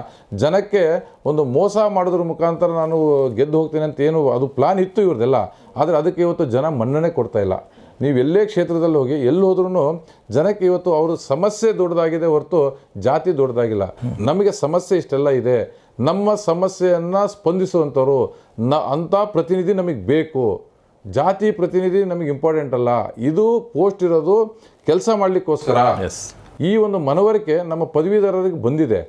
ಜನಕ್ಕೆ ಒಂದು ಮೋಸ ಮಾಡೋದ್ರ ಮುಖಾಂತರ ನಾನು ಗೆದ್ದು ಹೋಗ್ತೀನಿ ಅಂತ ಏನು ಅದು ಪ್ಲಾನ್ ಇತ್ತು ಇವ್ರದ್ದೆಲ್ಲ. ಆದರೆ ಅದಕ್ಕೆ ಇವತ್ತು ಜನ ಮನ್ನಣೆ ಕೊಡ್ತಾ ಇಲ್ಲ. ನೀವು ಎಲ್ಲೇ ಕ್ಷೇತ್ರದಲ್ಲಿ ಹೋಗಿ ಎಲ್ಲಿ ಹೋದ್ರೂ ಜನಕ್ಕೆ ಇವತ್ತು ಅವ್ರ ಸಮಸ್ಯೆ ದೊಡ್ಡದಾಗಿದೆ ಹೊರತು ಜಾತಿ ದೊಡ್ಡದಾಗಿಲ್ಲ. ನಮಗೆ ಸಮಸ್ಯೆ ಇಷ್ಟೆಲ್ಲ ಇದೆ, ನಮ್ಮ ಸಮಸ್ಯೆಯನ್ನು ಸ್ಪಂದಿಸುವಂಥವ್ರು ಅಂಥ ಪ್ರತಿನಿಧಿ ನಮಗೆ ಬೇಕು. ಜಾತಿ ಪ್ರತಿನಿಧಿ ನಮಗೆ ಇಂಪಾರ್ಟೆಂಟ್ ಅಲ್ಲ. ಇದು ಪೋಸ್ಟ್ ಇರೋದು ಕೆಲಸ ಮಾಡಲಿಕ್ಕೋಸ್ಕರ. ಈ ಒಂದು ಮನವರಿಕೆ ನಮ್ಮ ಪದವೀಧರರಿಗೆ ಬಂದಿದೆ.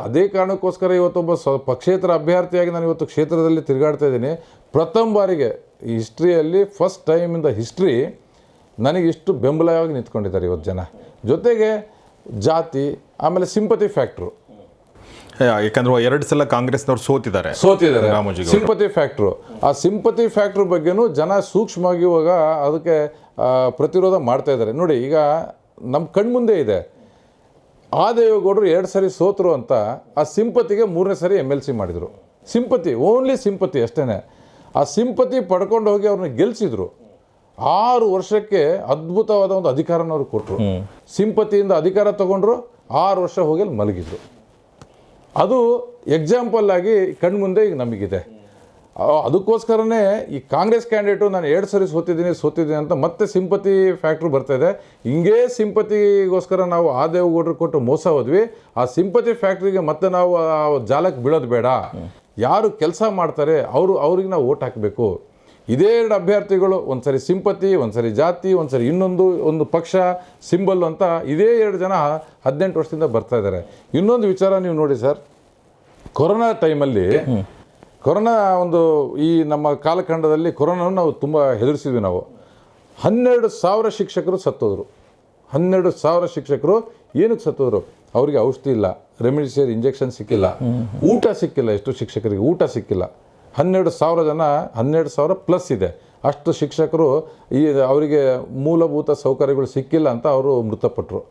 ಅದೇ ಕಾರಣಕ್ಕೋಸ್ಕರ ಇವತ್ತೊಬ್ಬ ಪಕ್ಷೇತರ ಅಭ್ಯರ್ಥಿಯಾಗಿ ನಾನು ಇವತ್ತು ಕ್ಷೇತ್ರದಲ್ಲಿ ತಿರುಗಾಡ್ತಾ ಇದ್ದೀನಿ. ಪ್ರಥಮ ಬಾರಿಗೆ ಈ ಹಿಸ್ಟ್ರಿಯಲ್ಲಿ first time in the history ನನಗೆ ಇಷ್ಟು ಬೆಂಬಲವಾಗಿ ನಿಂತ್ಕೊಂಡಿದ್ದಾರೆ ಇವತ್ತು ಜನ. ಜೊತೆಗೆ ಜಾತಿ, ಆಮೇಲೆ ಸಿಂಪತಿ ಫ್ಯಾಕ್ಟ್ರು. ಯಾಕಂದ್ರೆ 2 ಸಲ ಕಾಂಗ್ರೆಸ್ನವ್ರು ಸೋತಿದ್ದಾರೆ. ಸಿಂಪತಿ ಫ್ಯಾಕ್ಟ್ರು, ಆ ಸಿಂಪತಿ ಫ್ಯಾಕ್ಟ್ರ್ ಬಗ್ಗೆನೂ ಜನ ಸೂಕ್ಷ್ಮವಾಗಿ ಇವಾಗ ಅದಕ್ಕೆ ಪ್ರತಿರೋಧ ಮಾಡ್ತಾ ಇದ್ದಾರೆ. ನೋಡಿ, ಈಗ ನಮ್ಮ ಕಣ್ಮುಂದೆ ಇದೆ, ಆ ದೇವೇಗೌಡರು 2 ಸರಿ ಸೋತರು ಅಂತ ಆ ಸಿಂಪತಿಗೆ 3ನೇ ಸರಿ MLC ಮಾಡಿದರು. ಸಿಂಪತಿ, ಓನ್ಲಿ ಸಿಂಪತಿ ಅಷ್ಟೇ. ಆ ಸಿಂಪತಿ ಪಡ್ಕೊಂಡು ಹೋಗಿ ಅವ್ರನ್ನ ಗೆಲ್ಲಿಸಿದ್ರು. 6 ವರ್ಷಕ್ಕೆ ಅದ್ಭುತವಾದ ಒಂದು ಅಧಿಕಾರನ ಅವ್ರಿಗೆ ಕೊಟ್ಟರು. ಸಿಂಪತಿಯಿಂದ ಅಧಿಕಾರ ತಗೊಂಡ್ರು, 6 ವರ್ಷ ಹೋಗಿ ಅಲ್ಲಿ ಮಲಗಿದ್ರು. ಅದು ಎಕ್ಸಾಂಪಲ್ ಆಗಿ ಕಣ್ಮುಂದೆ ಈಗ ನಮಗಿದೆ. ಅದಕ್ಕೋಸ್ಕರನೇ ಈ ಕಾಂಗ್ರೆಸ್ ಕ್ಯಾಂಡಿಡೇಟು ನಾನು 2 ಸರಿ ಸೋತಿದ್ದೀನಿ ಅಂತ ಮತ್ತೆ ಸಿಂಪತಿ ಫ್ಯಾಕ್ಟ್ರಿ ಬರ್ತಾಯಿದೆ. ಹಿಂಗೇ ಸಿಂಪತಿಗೋಸ್ಕರ ನಾವು ಆ ದೇವೇಗೌಡರು ಕೊಟ್ಟು ಮೋಸ ಹೋದ್ವಿ. ಆ ಸಿಂಪತಿ ಫ್ಯಾಕ್ಟ್ರಿಗೆ ಮತ್ತೆ ನಾವು ಜಾಲಕ್ಕೆ ಬೀಳೋದು ಬೇಡ. ಯಾರು ಕೆಲಸ ಮಾಡ್ತಾರೆ ಅವ್ರಿಗೆ ನಾವು ಓಟ್ ಹಾಕಬೇಕು. ಇದೇ 2 ಅಭ್ಯರ್ಥಿಗಳು, ಒಂದು ಸರಿ ಸಿಂಪತಿ, ಒಂದು ಸರಿ ಜಾತಿ, ಒಂದು ಸರಿ ಒಂದು ಪಕ್ಷ ಸಿಂಬಲ್ ಅಂತ ಇದೇ 2 ಜನ 18 ವರ್ಷದಿಂದ ಬರ್ತಾ ಇದ್ದಾರೆ. ಇನ್ನೊಂದು ವಿಚಾರ ನೀವು ನೋಡಿ ಸರ್, ಕೊರೋನಾ ಟೈಮಲ್ಲಿ ಒಂದು ಈ ನಮ್ಮ ಕಾಲಖಂಡದಲ್ಲಿ ಕೊರೋನಾವನ್ನು ನಾವು ತುಂಬ ಹೆದರಿಸಿದ್ವಿ. ನಾವು 12,000 ಶಿಕ್ಷಕರು ಸತ್ತೋದ್ರು. 12,000 ಶಿಕ್ಷಕರು ಏನಕ್ಕೆ ಸತ್ತೋದ್ರು? ಅವರಿಗೆ ಔಷಧಿ ಇಲ್ಲ, ರೆಮಿಡಿಸಿವಿರ್ ಇಂಜೆಕ್ಷನ್ ಸಿಕ್ಕಿಲ್ಲ, ಊಟ ಸಿಕ್ಕಿಲ್ಲ. ಎಷ್ಟು ಶಿಕ್ಷಕರಿಗೆ ಊಟ ಸಿಕ್ಕಿಲ್ಲ. 12,000 ಜನ, 12,000 ಪ್ಲಸ್ ಇದೆ ಅಷ್ಟು ಶಿಕ್ಷಕರು ಅವರಿಗೆ ಮೂಲಭೂತ ಸೌಕರ್ಯಗಳು ಸಿಕ್ಕಿಲ್ಲ ಅಂತ ಅವರು ಮೃತಪಟ್ಟರು.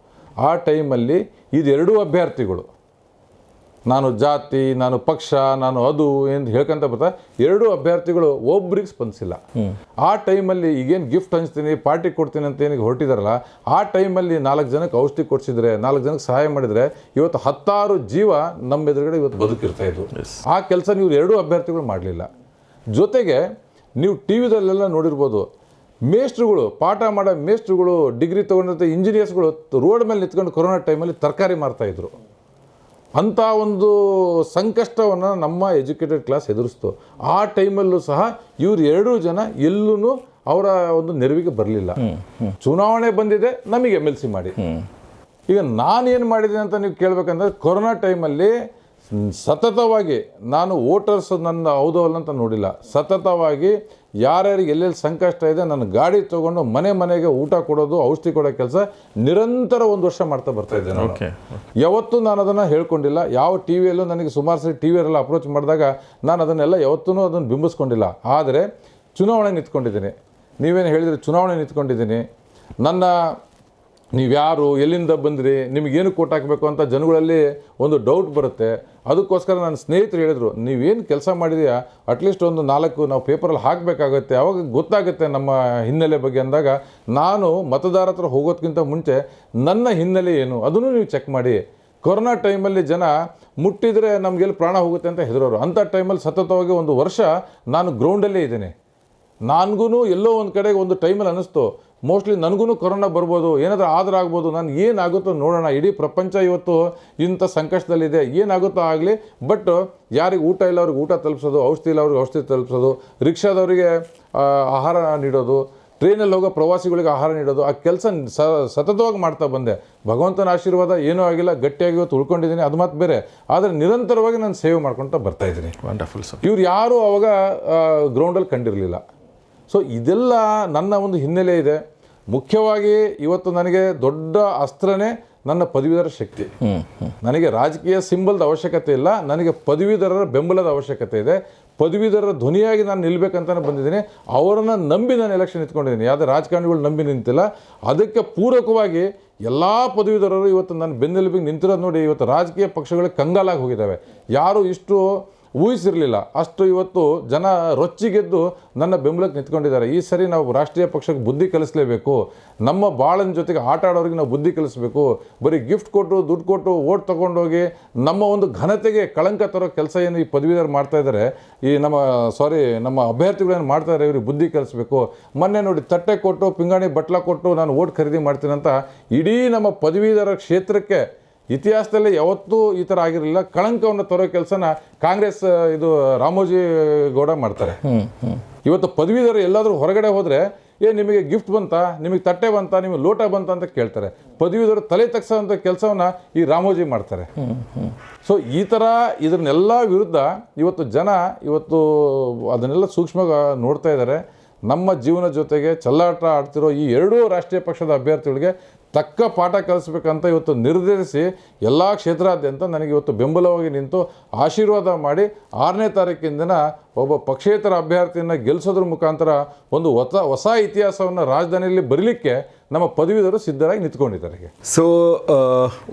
ಆ ಟೈಮಲ್ಲಿ ಇದು 2 ಅಭ್ಯರ್ಥಿಗಳು ನಾನು ಜಾತಿ, ನಾನು ಪಕ್ಷ, ನಾನು ಅದು ಎಂದು ಹೇಳ್ಕೊಂತ ಬರ್ತಾರೆ. ಎರಡೂ ಅಭ್ಯರ್ಥಿಗಳು ಒಬ್ರಿಗೆ ಸ್ಪಂದಿಸಿಲ್ಲ. ಆ ಟೈಮಲ್ಲಿ ಈಗೇನು ಗಿಫ್ಟ್ ಹಂಚ್ತೀನಿ, ಪಾರ್ಟಿ ಕೊಡ್ತೀನಿ ಅಂತ ಏನಿಗೆ ಹೊರಟಿದಾರಲ್ಲ, ಆ ಟೈಮಲ್ಲಿ 4 ಜನಕ್ಕೆ ಔಷಧಿ ಕೊಡಿಸಿದ್ರೆ, 4 ಜನಕ್ಕೆ ಸಹಾಯ ಮಾಡಿದರೆ ಇವತ್ತು 10 ಜೀವ ನಮ್ಮ ಎದುರುಗಡೆ ಇವತ್ತು ಬದುಕಿರ್ತಾ ಇದ್ವು. ಆ ಕೆಲಸ ನೀವು ಎರಡೂ ಅಭ್ಯರ್ಥಿಗಳು ಮಾಡಲಿಲ್ಲ. ಜೊತೆಗೆ ನೀವು ಟಿ ವಿದಲ್ಲೆಲ್ಲ ನೋಡಿರ್ಬೋದು, ಮೇಸ್ಟ್ರುಗಳು, ಪಾಠ ಮಾಡೋ ಮೇಸ್ಟ್ರುಗಳು, ಡಿಗ್ರಿ ತೊಗೊಂಡಿರ್ತ ಇಂಜಿನಿಯರ್ಸ್ಗಳು ರೋಡ್ ಮೇಲೆ ನಿಂತ್ಕೊಂಡು ಕೊರೋನಾ ಟೈಮಲ್ಲಿ ತರಕಾರಿ ಮಾರ್ತಾಯಿದ್ರು. ಅಂಥ ಒಂದು ಸಂಕಷ್ಟವನ್ನು ನಮ್ಮ ಎಜುಕೇಟೆಡ್ ಕ್ಲಾಸ್ ಎದುರಿಸ್ತು. ಆ ಟೈಮಲ್ಲೂ ಸಹ ಇವ್ರು 2 ಜನ ಎಲ್ಲೂ ಅವರ ಒಂದು ನೆರವಿಗೆ ಬರಲಿಲ್ಲ. ಚುನಾವಣೆ ಬಂದಿದೆ, ನಮಗೆ MLC ಮಾಡಿ. ಈಗ ನಾನೇನು ಮಾಡಿದ್ದೀನಿ ಅಂತ ನೀವು ಕೇಳಬೇಕಂದ್ರೆ, ಕೊರೋನಾ ಟೈಮಲ್ಲಿ ಸತತವಾಗಿ ನಾನು ವೋಟರ್ಸ್ ನನ್ನ ಹೌದವಲ್ಲ ಅಂತ ನೋಡಿಲ್ಲ. ಸತತವಾಗಿ ಯಾರ್ಯಾರಿಗೆ ಎಲ್ಲೆಲ್ಲಿ ಸಂಕಷ್ಟ ಇದೆ ನನ್ನ ಗಾಡಿ ತೊಗೊಂಡು ಮನೆಗೆ ಊಟ ಕೊಡೋದು, ಔಷಧಿ ಕೊಡೋ ಕೆಲಸ ನಿರಂತರ 1 ವರ್ಷ ಮಾಡ್ತಾ ಬರ್ತಾ ಇದ್ದೆ ನಾನು. ಯಾವತ್ತೂ ನಾನು ಅದನ್ನು ಹೇಳ್ಕೊಂಡಿಲ್ಲ. ಯಾವ ಟಿ ವಿಯಲ್ಲೂ ನನಗೆ ಸುಮಾರು ಸರಿ ಟಿ ವಿಯರೆಲ್ಲ ಅಪ್ರೋಚ್ ಮಾಡಿದಾಗ ನಾನು ಅದನ್ನೆಲ್ಲ ಯಾವತ್ತೂ ಅದನ್ನು ಬಿಂಬಿಸ್ಕೊಂಡಿಲ್ಲ. ಆದರೆ ಚುನಾವಣೆ ನಿಂತ್ಕೊಂಡಿದ್ದೀನಿ. ನೀವೇನು ಹೇಳಿದರೆ ಚುನಾವಣೆ ನಿಂತ್ಕೊಂಡಿದ್ದೀನಿ. ನನ್ನ ನೀವ್ಯಾರು, ಎಲ್ಲಿಂದ ಬಂದ್ರಿ, ನಿಮಗೇನು ಕೋಟ್ ಹಾಕಬೇಕು ಅಂತ ಜನಗಳಲ್ಲಿ ಒಂದು ಡೌಟ್ ಬರುತ್ತೆ. ಅದಕ್ಕೋಸ್ಕರ ನನ್ನ ಸ್ನೇಹಿತರು ಹೇಳಿದರು, ನೀವೇನು ಕೆಲಸ ಮಾಡಿದೆಯಾ ಅಟ್ಲೀಸ್ಟ್ ಒಂದು 4 ನಾವು ಪೇಪರಲ್ಲಿ ಹಾಕಬೇಕಾಗತ್ತೆ, ಅವಾಗ ಗೊತ್ತಾಗುತ್ತೆ ನಮ್ಮ ಹಿನ್ನೆಲೆ ಬಗ್ಗೆ ಅಂದಾಗ, ನಾನು ಮತದಾರ ಹತ್ರ ಹೋಗೋದಕ್ಕಿಂತ ಮುಂಚೆ ನನ್ನ ಹಿನ್ನೆಲೆ ಏನು ಅದನ್ನು ನೀವು ಚೆಕ್ ಮಾಡಿ. ಕೊರೋನಾ ಟೈಮಲ್ಲಿ ಜನ ಮುಟ್ಟಿದರೆ ನಮಗೆಲ್ಲಿ ಪ್ರಾಣ ಹೋಗುತ್ತೆ ಅಂತ ಹೆದರೋರು. ಅಂಥ ಟೈಮಲ್ಲಿ ಸತತವಾಗಿ 1 ವರ್ಷ ನಾನು ಗ್ರೌಂಡಲ್ಲೇ ಇದ್ದೇನೆ. ನನಗೂ ಎಲ್ಲೋ ಒಂದು ಕಡೆಗೆ ಒಂದು ಟೈಮಲ್ಲಿ ಅನ್ನಿಸ್ತು, ಮೋಸ್ಟ್ಲಿ ನನಗೂ ಕೊರೋನಾ ಬರ್ಬೋದು, ಏನಾದರೂ ಆದರೂ ಆಗ್ಬೋದು, ನಾನು ಏನಾಗುತ್ತೋ ನೋಡೋಣ, ಇಡೀ ಪ್ರಪಂಚ ಇವತ್ತು ಇಂಥ ಸಂಕಷ್ಟದಲ್ಲಿದೆ, ಏನಾಗುತ್ತೋ ಆಗಲಿ, ಬಟ್ ಯಾರಿಗೆ ಊಟ ಇಲ್ಲ ಅವ್ರಿಗೆ ಊಟ ತಲುಪಿಸೋದು, ಔಷಧಿ ಇಲ್ಲ ಅವ್ರಿಗೆ ಔಷಧಿ ತಲುಪಿಸೋದು, ರಿಕ್ಷಾದವರಿಗೆ ಆಹಾರ ನೀಡೋದು, ಟ್ರೈನಲ್ಲಿ ಹೋಗೋ ಪ್ರವಾಸಿಗಳಿಗೆ ಆಹಾರ ನೀಡೋದು, ಆ ಕೆಲಸ ಸತತವಾಗಿ ಮಾಡ್ತಾ ಬಂದೆ. ಭಗವಂತನ ಆಶೀರ್ವಾದ ಏನೂ ಆಗಿಲ್ಲ, ಗಟ್ಟಿಯಾಗಿ ಇವತ್ತು ಉಳ್ಕೊಂಡಿದ್ದೀನಿ, ಅದು ಮಾತು ಬೇರೆ. ಆದರೆ ನಿರಂತರವಾಗಿ ನಾನು ಸೇವೆ ಮಾಡ್ಕೊಳ್ತಾ ಬರ್ತಾಯಿದ್ದೀನಿ. Wonderful sir. ಇವ್ರು ಯಾರೂ ಅವಾಗ ಗ್ರೌಂಡಲ್ಲಿ ಕಂಡಿರಲಿಲ್ಲ. ಸೊ ಇದೆಲ್ಲ ನನ್ನ ಒಂದು ಹಿನ್ನೆಲೆ ಇದೆ. ಮುಖ್ಯವಾಗಿ ಇವತ್ತು ನನಗೆ ದೊಡ್ಡ ಅಸ್ತ್ರನೇ ನನ್ನ ಪದವೀಧರ ಶಕ್ತಿ. ನನಗೆ ರಾಜಕೀಯ ಸಿಂಬಲ್ದ ಅವಶ್ಯಕತೆ ಇಲ್ಲ, ನನಗೆ ಪದವೀಧರರ ಬೆಂಬಲದ ಅವಶ್ಯಕತೆ ಇದೆ. ಪದವೀಧರರ ಧ್ವನಿಯಾಗಿ ನಾನು ನಿಲ್ಲಬೇಕಂತಲೇ ಬಂದಿದ್ದೀನಿ. ಅವರನ್ನು ನಂಬಿ ನಾನು ಎಲೆಕ್ಷನ್ ನಿಂತ್ಕೊಂಡಿದ್ದೀನಿ, ಯಾವುದೇ ರಾಜಕಾರಣಿಗಳು ನಂಬಿ ನಿಂತಿಲ್ಲ. ಅದಕ್ಕೆ ಪೂರಕವಾಗಿ ಎಲ್ಲ ಪದವೀಧರರು ಇವತ್ತು ನನ್ನ ಬೆನ್ನೆಲುಬಿಗೆ ನಿಂತಿರೋದು ನೋಡಿ, ಇವತ್ತು ರಾಜಕೀಯ ಪಕ್ಷಗಳಿಗೆ ಕಂಗಾಲಾಗಿ ಹೋಗಿದ್ದಾವೆ. ಯಾರು ಇಷ್ಟು ಊಹಿಸಿರಲಿಲ್ಲ, ಅಷ್ಟು ಇವತ್ತು ಜನ ರೊಚ್ಚಿಗೆದ್ದು ನನ್ನ ಬೆಂಬಲಕ್ಕೆ ನಿಂತ್ಕೊಂಡಿದ್ದಾರೆ. ಈ ಸರಿ ನಾವು ರಾಷ್ಟ್ರೀಯ ಪಕ್ಷಕ್ಕೆ ಬುದ್ಧಿ ಕಲಿಸಲೇಬೇಕು. ನಮ್ಮ ಬಾಳನ ಜೊತೆಗೆ ಆಟ ಆಡೋರಿಗೆ ನಾವು ಬುದ್ಧಿ ಕಲಿಸಬೇಕು. ಬರೀ ಗಿಫ್ಟ್ ಕೊಟ್ಟು, ದುಡ್ಡು ಕೊಟ್ಟು, ಓಟ್ ತೊಗೊಂಡೋಗಿ ನಮ್ಮ ಒಂದು ಘನತೆಗೆ ಕಳಂಕ ತರೋ ಕೆಲಸ ಏನು ಈ ಪದವೀಧರು ಮಾಡ್ತಾ ಇದ್ದಾರೆ, ಈ ನಮ್ಮ ಅಭ್ಯರ್ಥಿಗಳೇನು ಮಾಡ್ತಾ ಇದ್ದಾರೆ, ಇವ್ರಿಗೆ ಬುದ್ಧಿ ಕಲಿಸಬೇಕು. ಮೊನ್ನೆ ನೋಡಿ ತಟ್ಟೆ ಕೊಟ್ಟು, ಪಿಂಗಾಣಿ ಬಟ್ಲ ಕೊಟ್ಟು ನಾನು ಓಟ್ ಖರೀದಿ ಮಾಡ್ತೀನಿ ಅಂತ ಇಡೀ ನಮ್ಮ ಪದವೀಧರ ಕ್ಷೇತ್ರಕ್ಕೆ ಇತಿಹಾಸದಲ್ಲಿ ಯಾವತ್ತೂ ಈ ಥರ ಆಗಿರಲಿಲ್ಲ. ಕಳಂಕವನ್ನು ತರೋ ಕೆಲಸನ ಕಾಂಗ್ರೆಸ್ ಇದು ರಾಮೋಜಿ ಗೌಡ ಮಾಡ್ತಾರೆ. ಇವತ್ತು ಪದವೀಧರು ಎಲ್ಲಾದರೂ ಹೊರಗಡೆ ಹೋದರೆ, ನಿಮಗೆ ಗಿಫ್ಟ್ ಬಂತಾ, ನಿಮಗೆ ತಟ್ಟೆ ಬಂತಾ, ನಿಮಗೆ ಲೋಟ ಬಂತಾ ಅಂತ ಕೇಳ್ತಾರೆ. ಪದವೀಧರು ತಲೆ ತಗ್ಸೋಂಥ ಕೆಲಸವನ್ನು ಈ ರಾಮೋಜಿ ಮಾಡ್ತಾರೆ. ಸೊ ಈ ಥರ ಇದನ್ನೆಲ್ಲ ವಿರುದ್ಧ ಇವತ್ತು ಜನ ಅದನ್ನೆಲ್ಲ ಸೂಕ್ಷ್ಮವಾಗಿ ನೋಡ್ತಾ ಇದ್ದಾರೆ. ನಮ್ಮ ಜೀವನ ಜೊತೆಗೆ ಚೆಲ್ಲಾಟ ಆಡ್ತಿರೋ ಈ 2 ರಾಷ್ಟ್ರೀಯ ಪಕ್ಷದ ಅಭ್ಯರ್ಥಿಗಳಿಗೆ ತಕ್ಕ ಪಾಠ ಕಲಿಸ್ಬೇಕಂತ ಇವತ್ತು ನಿರ್ಧರಿಸಿ ಎಲ್ಲ ಕ್ಷೇತ್ರಾದ್ಯಂತ ನನಗೆ ಇವತ್ತು ಬೆಂಬಲವಾಗಿ ನಿಂತು ಆಶೀರ್ವಾದ ಮಾಡಿ 6ನೇ ತಾರೀಕಿನ ಒಬ್ಬ ಪಕ್ಷೇತರ ಅಭ್ಯರ್ಥಿಯನ್ನು ಗೆಲ್ಲಿಸೋದ್ರ ಮುಖಾಂತರ ಒಂದು ಹೊಸ ಇತಿಹಾಸವನ್ನು ರಾಜಧಾನಿಯಲ್ಲಿ ಬರಲಿಕ್ಕೆ ನಮ್ಮ ಪದವೀಧರರು ಸಿದ್ಧರಾಗಿ ನಿಂತ್ಕೊಂಡಿದ್ದಾರೆ. ಸೊ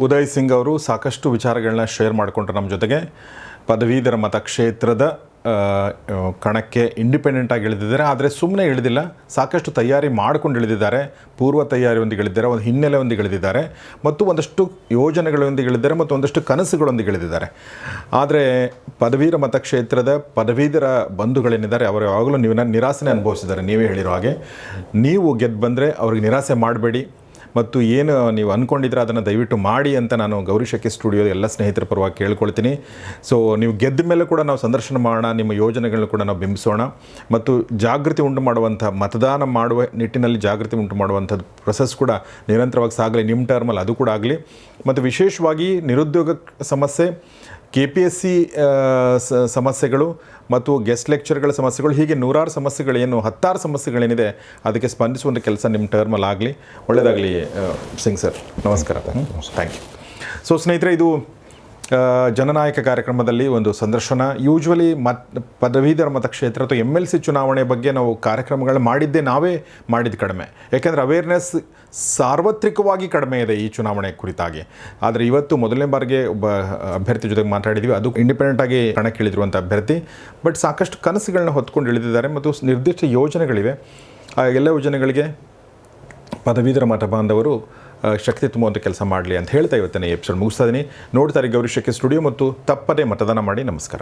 ಉದಯ್ ಸಿಂಗ್ ಅವರು ಸಾಕಷ್ಟು ವಿಚಾರಗಳನ್ನ ಶೇರ್ ಮಾಡಿಕೊಂಡ್ರು ನಮ್ಮ ಜೊತೆಗೆ. ಪದವೀಧರ ಮತಕ್ಷೇತ್ರದ ಕಣಕ್ಕೆ ಇಂಡಿಪೆಂಡೆಂಟಾಗಿ ಇಳಿದಿದ್ದಾರೆ. ಆದರೆ ಸುಮ್ಮನೆ ಇಳಿದಿಲ್ಲ, ಸಾಕಷ್ಟು ತಯಾರಿ ಮಾಡ್ಕೊಂಡು ಇಳಿದಿದ್ದಾರೆ. ಪೂರ್ವ ತಯಾರಿಯೊಂದಿಗೆ ಇಳಿದಿದ್ದಾರೆ, ಒಂದು ಹಿನ್ನೆಲೆ ಒಂದಿಗೆ ಇಳಿದಿದ್ದಾರೆ, ಮತ್ತು ಒಂದಷ್ಟು ಯೋಜನೆಗಳೊಂದಿಗೆ ಇಳಿದಿದ್ದಾರೆ, ಮತ್ತು ಒಂದಷ್ಟು ಕನಸುಗಳೊಂದಿಗೆ ಇಳಿದಿದ್ದಾರೆ. ಆದರೆ ಪದವೀಧರ ಮತಕ್ಷೇತ್ರದ ಪದವೀಧರ ಬಂಧುಗಳೇನಿದ್ದಾರೆ ಅವರು ಯಾವಾಗಲೂ ನೀವು ನಿರಾಸೆ ಅನುಭವಿಸಿದ್ದಾರೆ. ನೀವೇ ಹೇಳಿರೋ ಹಾಗೆ, ನೀವು ಗೆದ್ದು ಬಂದರೆ ಅವ್ರಿಗೆ ನಿರಾಸೆ ಮಾಡಬೇಡಿ, ಮತ್ತು ಏನು ನೀವು ಅಂದ್ಕೊಂಡಿದ್ರೆ ಅದನ್ನು ದಯವಿಟ್ಟು ಮಾಡಿ ಅಂತ ನಾನು ಗೌರಿಶಕ್ಕಿ ಸ್ಟುಡಿಯೋದ ಎಲ್ಲ ಸ್ನೇಹಿತರ ಪರವಾಗಿ ಕೇಳ್ಕೊಳ್ತೀನಿ. ಸೊ ನೀವು ಗೆದ್ದ ಮೇಲೆ ಕೂಡ ನಾವು ಸಂದರ್ಶನ ಮಾಡೋಣ, ನಿಮ್ಮ ಯೋಜನೆಗಳನ್ನ ಕೂಡ ನಾವು ಬಿಂಬಿಸೋಣ, ಮತ್ತು ಜಾಗೃತಿ ಉಂಟು ಮಾಡುವಂಥ, ಮತದಾನ ಮಾಡುವ ನಿಟ್ಟಿನಲ್ಲಿ ಜಾಗೃತಿ ಉಂಟು ಮಾಡುವಂಥದ್ದು ಪ್ರೊಸೆಸ್ ಕೂಡ ನಿರಂತರವಾಗಿ ಸಾಗಲಿ. ನಿಮ್ಮ ಟರ್ಮಲ್ಲಿ ಅದು ಕೂಡ ಆಗಲಿ. ಮತ್ತು ವಿಶೇಷವಾಗಿ ನಿರುದ್ಯೋಗ ಸಮಸ್ಯೆ, KPSC ಸಮಸ್ಯೆಗಳು ಮತ್ತು ಗೆಸ್ಟ್ ಲೆಕ್ಚರ್ಗಳ ಸಮಸ್ಯೆಗಳು, ಹೀಗೆ 100 ಸಮಸ್ಯೆಗಳೇನು 10 ಸಮಸ್ಯೆಗಳೇನಿದೆ ಅದಕ್ಕೆ ಸ್ಪಂದಿಸುವಂಥ ಕೆಲಸ ನಿಮ್ಮ ಟರ್ಮಲ್ಲಿ ಆಗಲಿ. ಒಳ್ಳೆಯದಾಗಲಿ ಸಿಂಗ್ ಸರ್. ನಮಸ್ಕಾರ. Thank you. ಸೊ ಸ್ನೇಹಿತರೆ, ಇದು ಜನನಾಯಕ ಕಾರ್ಯಕ್ರಮದಲ್ಲಿ ಒಂದು ಸಂದರ್ಶನ. ಯೂಶ್ವಲಿ ಪದವೀಧರ ಮತಕ್ಷೇತ್ರ ಅಥವಾ MLC ಚುನಾವಣೆ ಬಗ್ಗೆ ನಾವು ಕಾರ್ಯಕ್ರಮಗಳು ನಾವೇ ಮಾಡಿದ್ದು ಕಡಿಮೆ. ಯಾಕೆಂದರೆ ಅವೇರ್ನೆಸ್ ಸಾರ್ವತ್ರಿಕವಾಗಿ ಕಡಿಮೆ ಇದೆ ಈ ಚುನಾವಣೆ ಕುರಿತಾಗಿ. ಆದರೆ ಇವತ್ತು ಮೊದಲನೇ ಬಾರಿಗೆ ಒಬ್ಬ ಅಭ್ಯರ್ಥಿ ಜೊತೆಗೆ ಮಾತಾಡಿದ್ವಿ. ಅದು ಇಂಡಿಪೆಂಡೆಂಟಾಗಿ ಕಣಕ್ಕಿಳಿದಿರುವಂಥ ಅಭ್ಯರ್ಥಿ. ಬಟ್ ಸಾಕಷ್ಟು ಕನಸುಗಳನ್ನ ಹೊತ್ಕೊಂಡು ಇಳಿದಿದ್ದಾರೆ ಮತ್ತು ನಿರ್ದಿಷ್ಟ ಯೋಜನೆಗಳಿವೆ. ಆ ಎಲ್ಲ ಯೋಜನೆಗಳಿಗೆ ಪದವೀಧರ ಮತ ಬಾಂಧವರು ಶಕ್ತಿ ತುಂಬುವಂಥ ಕೆಲಸ ಮಾಡಲಿ ಅಂತ ಹೇಳ್ತಾ ಇವತ್ತಿನ ಎಪಿಸೋಡ್ ಮುಗಿಸ್ತಾ ಇದ್ದೀನಿ. ನೋಡ್ತಾರೆ ಗೌರಿ ಶೆಟ್ಟಿ ಸ್ಟುಡಿಯೋ ಮತ್ತು ತಪ್ಪದೇ ಮತದಾನ ಮಾಡಿ. ನಮಸ್ಕಾರ.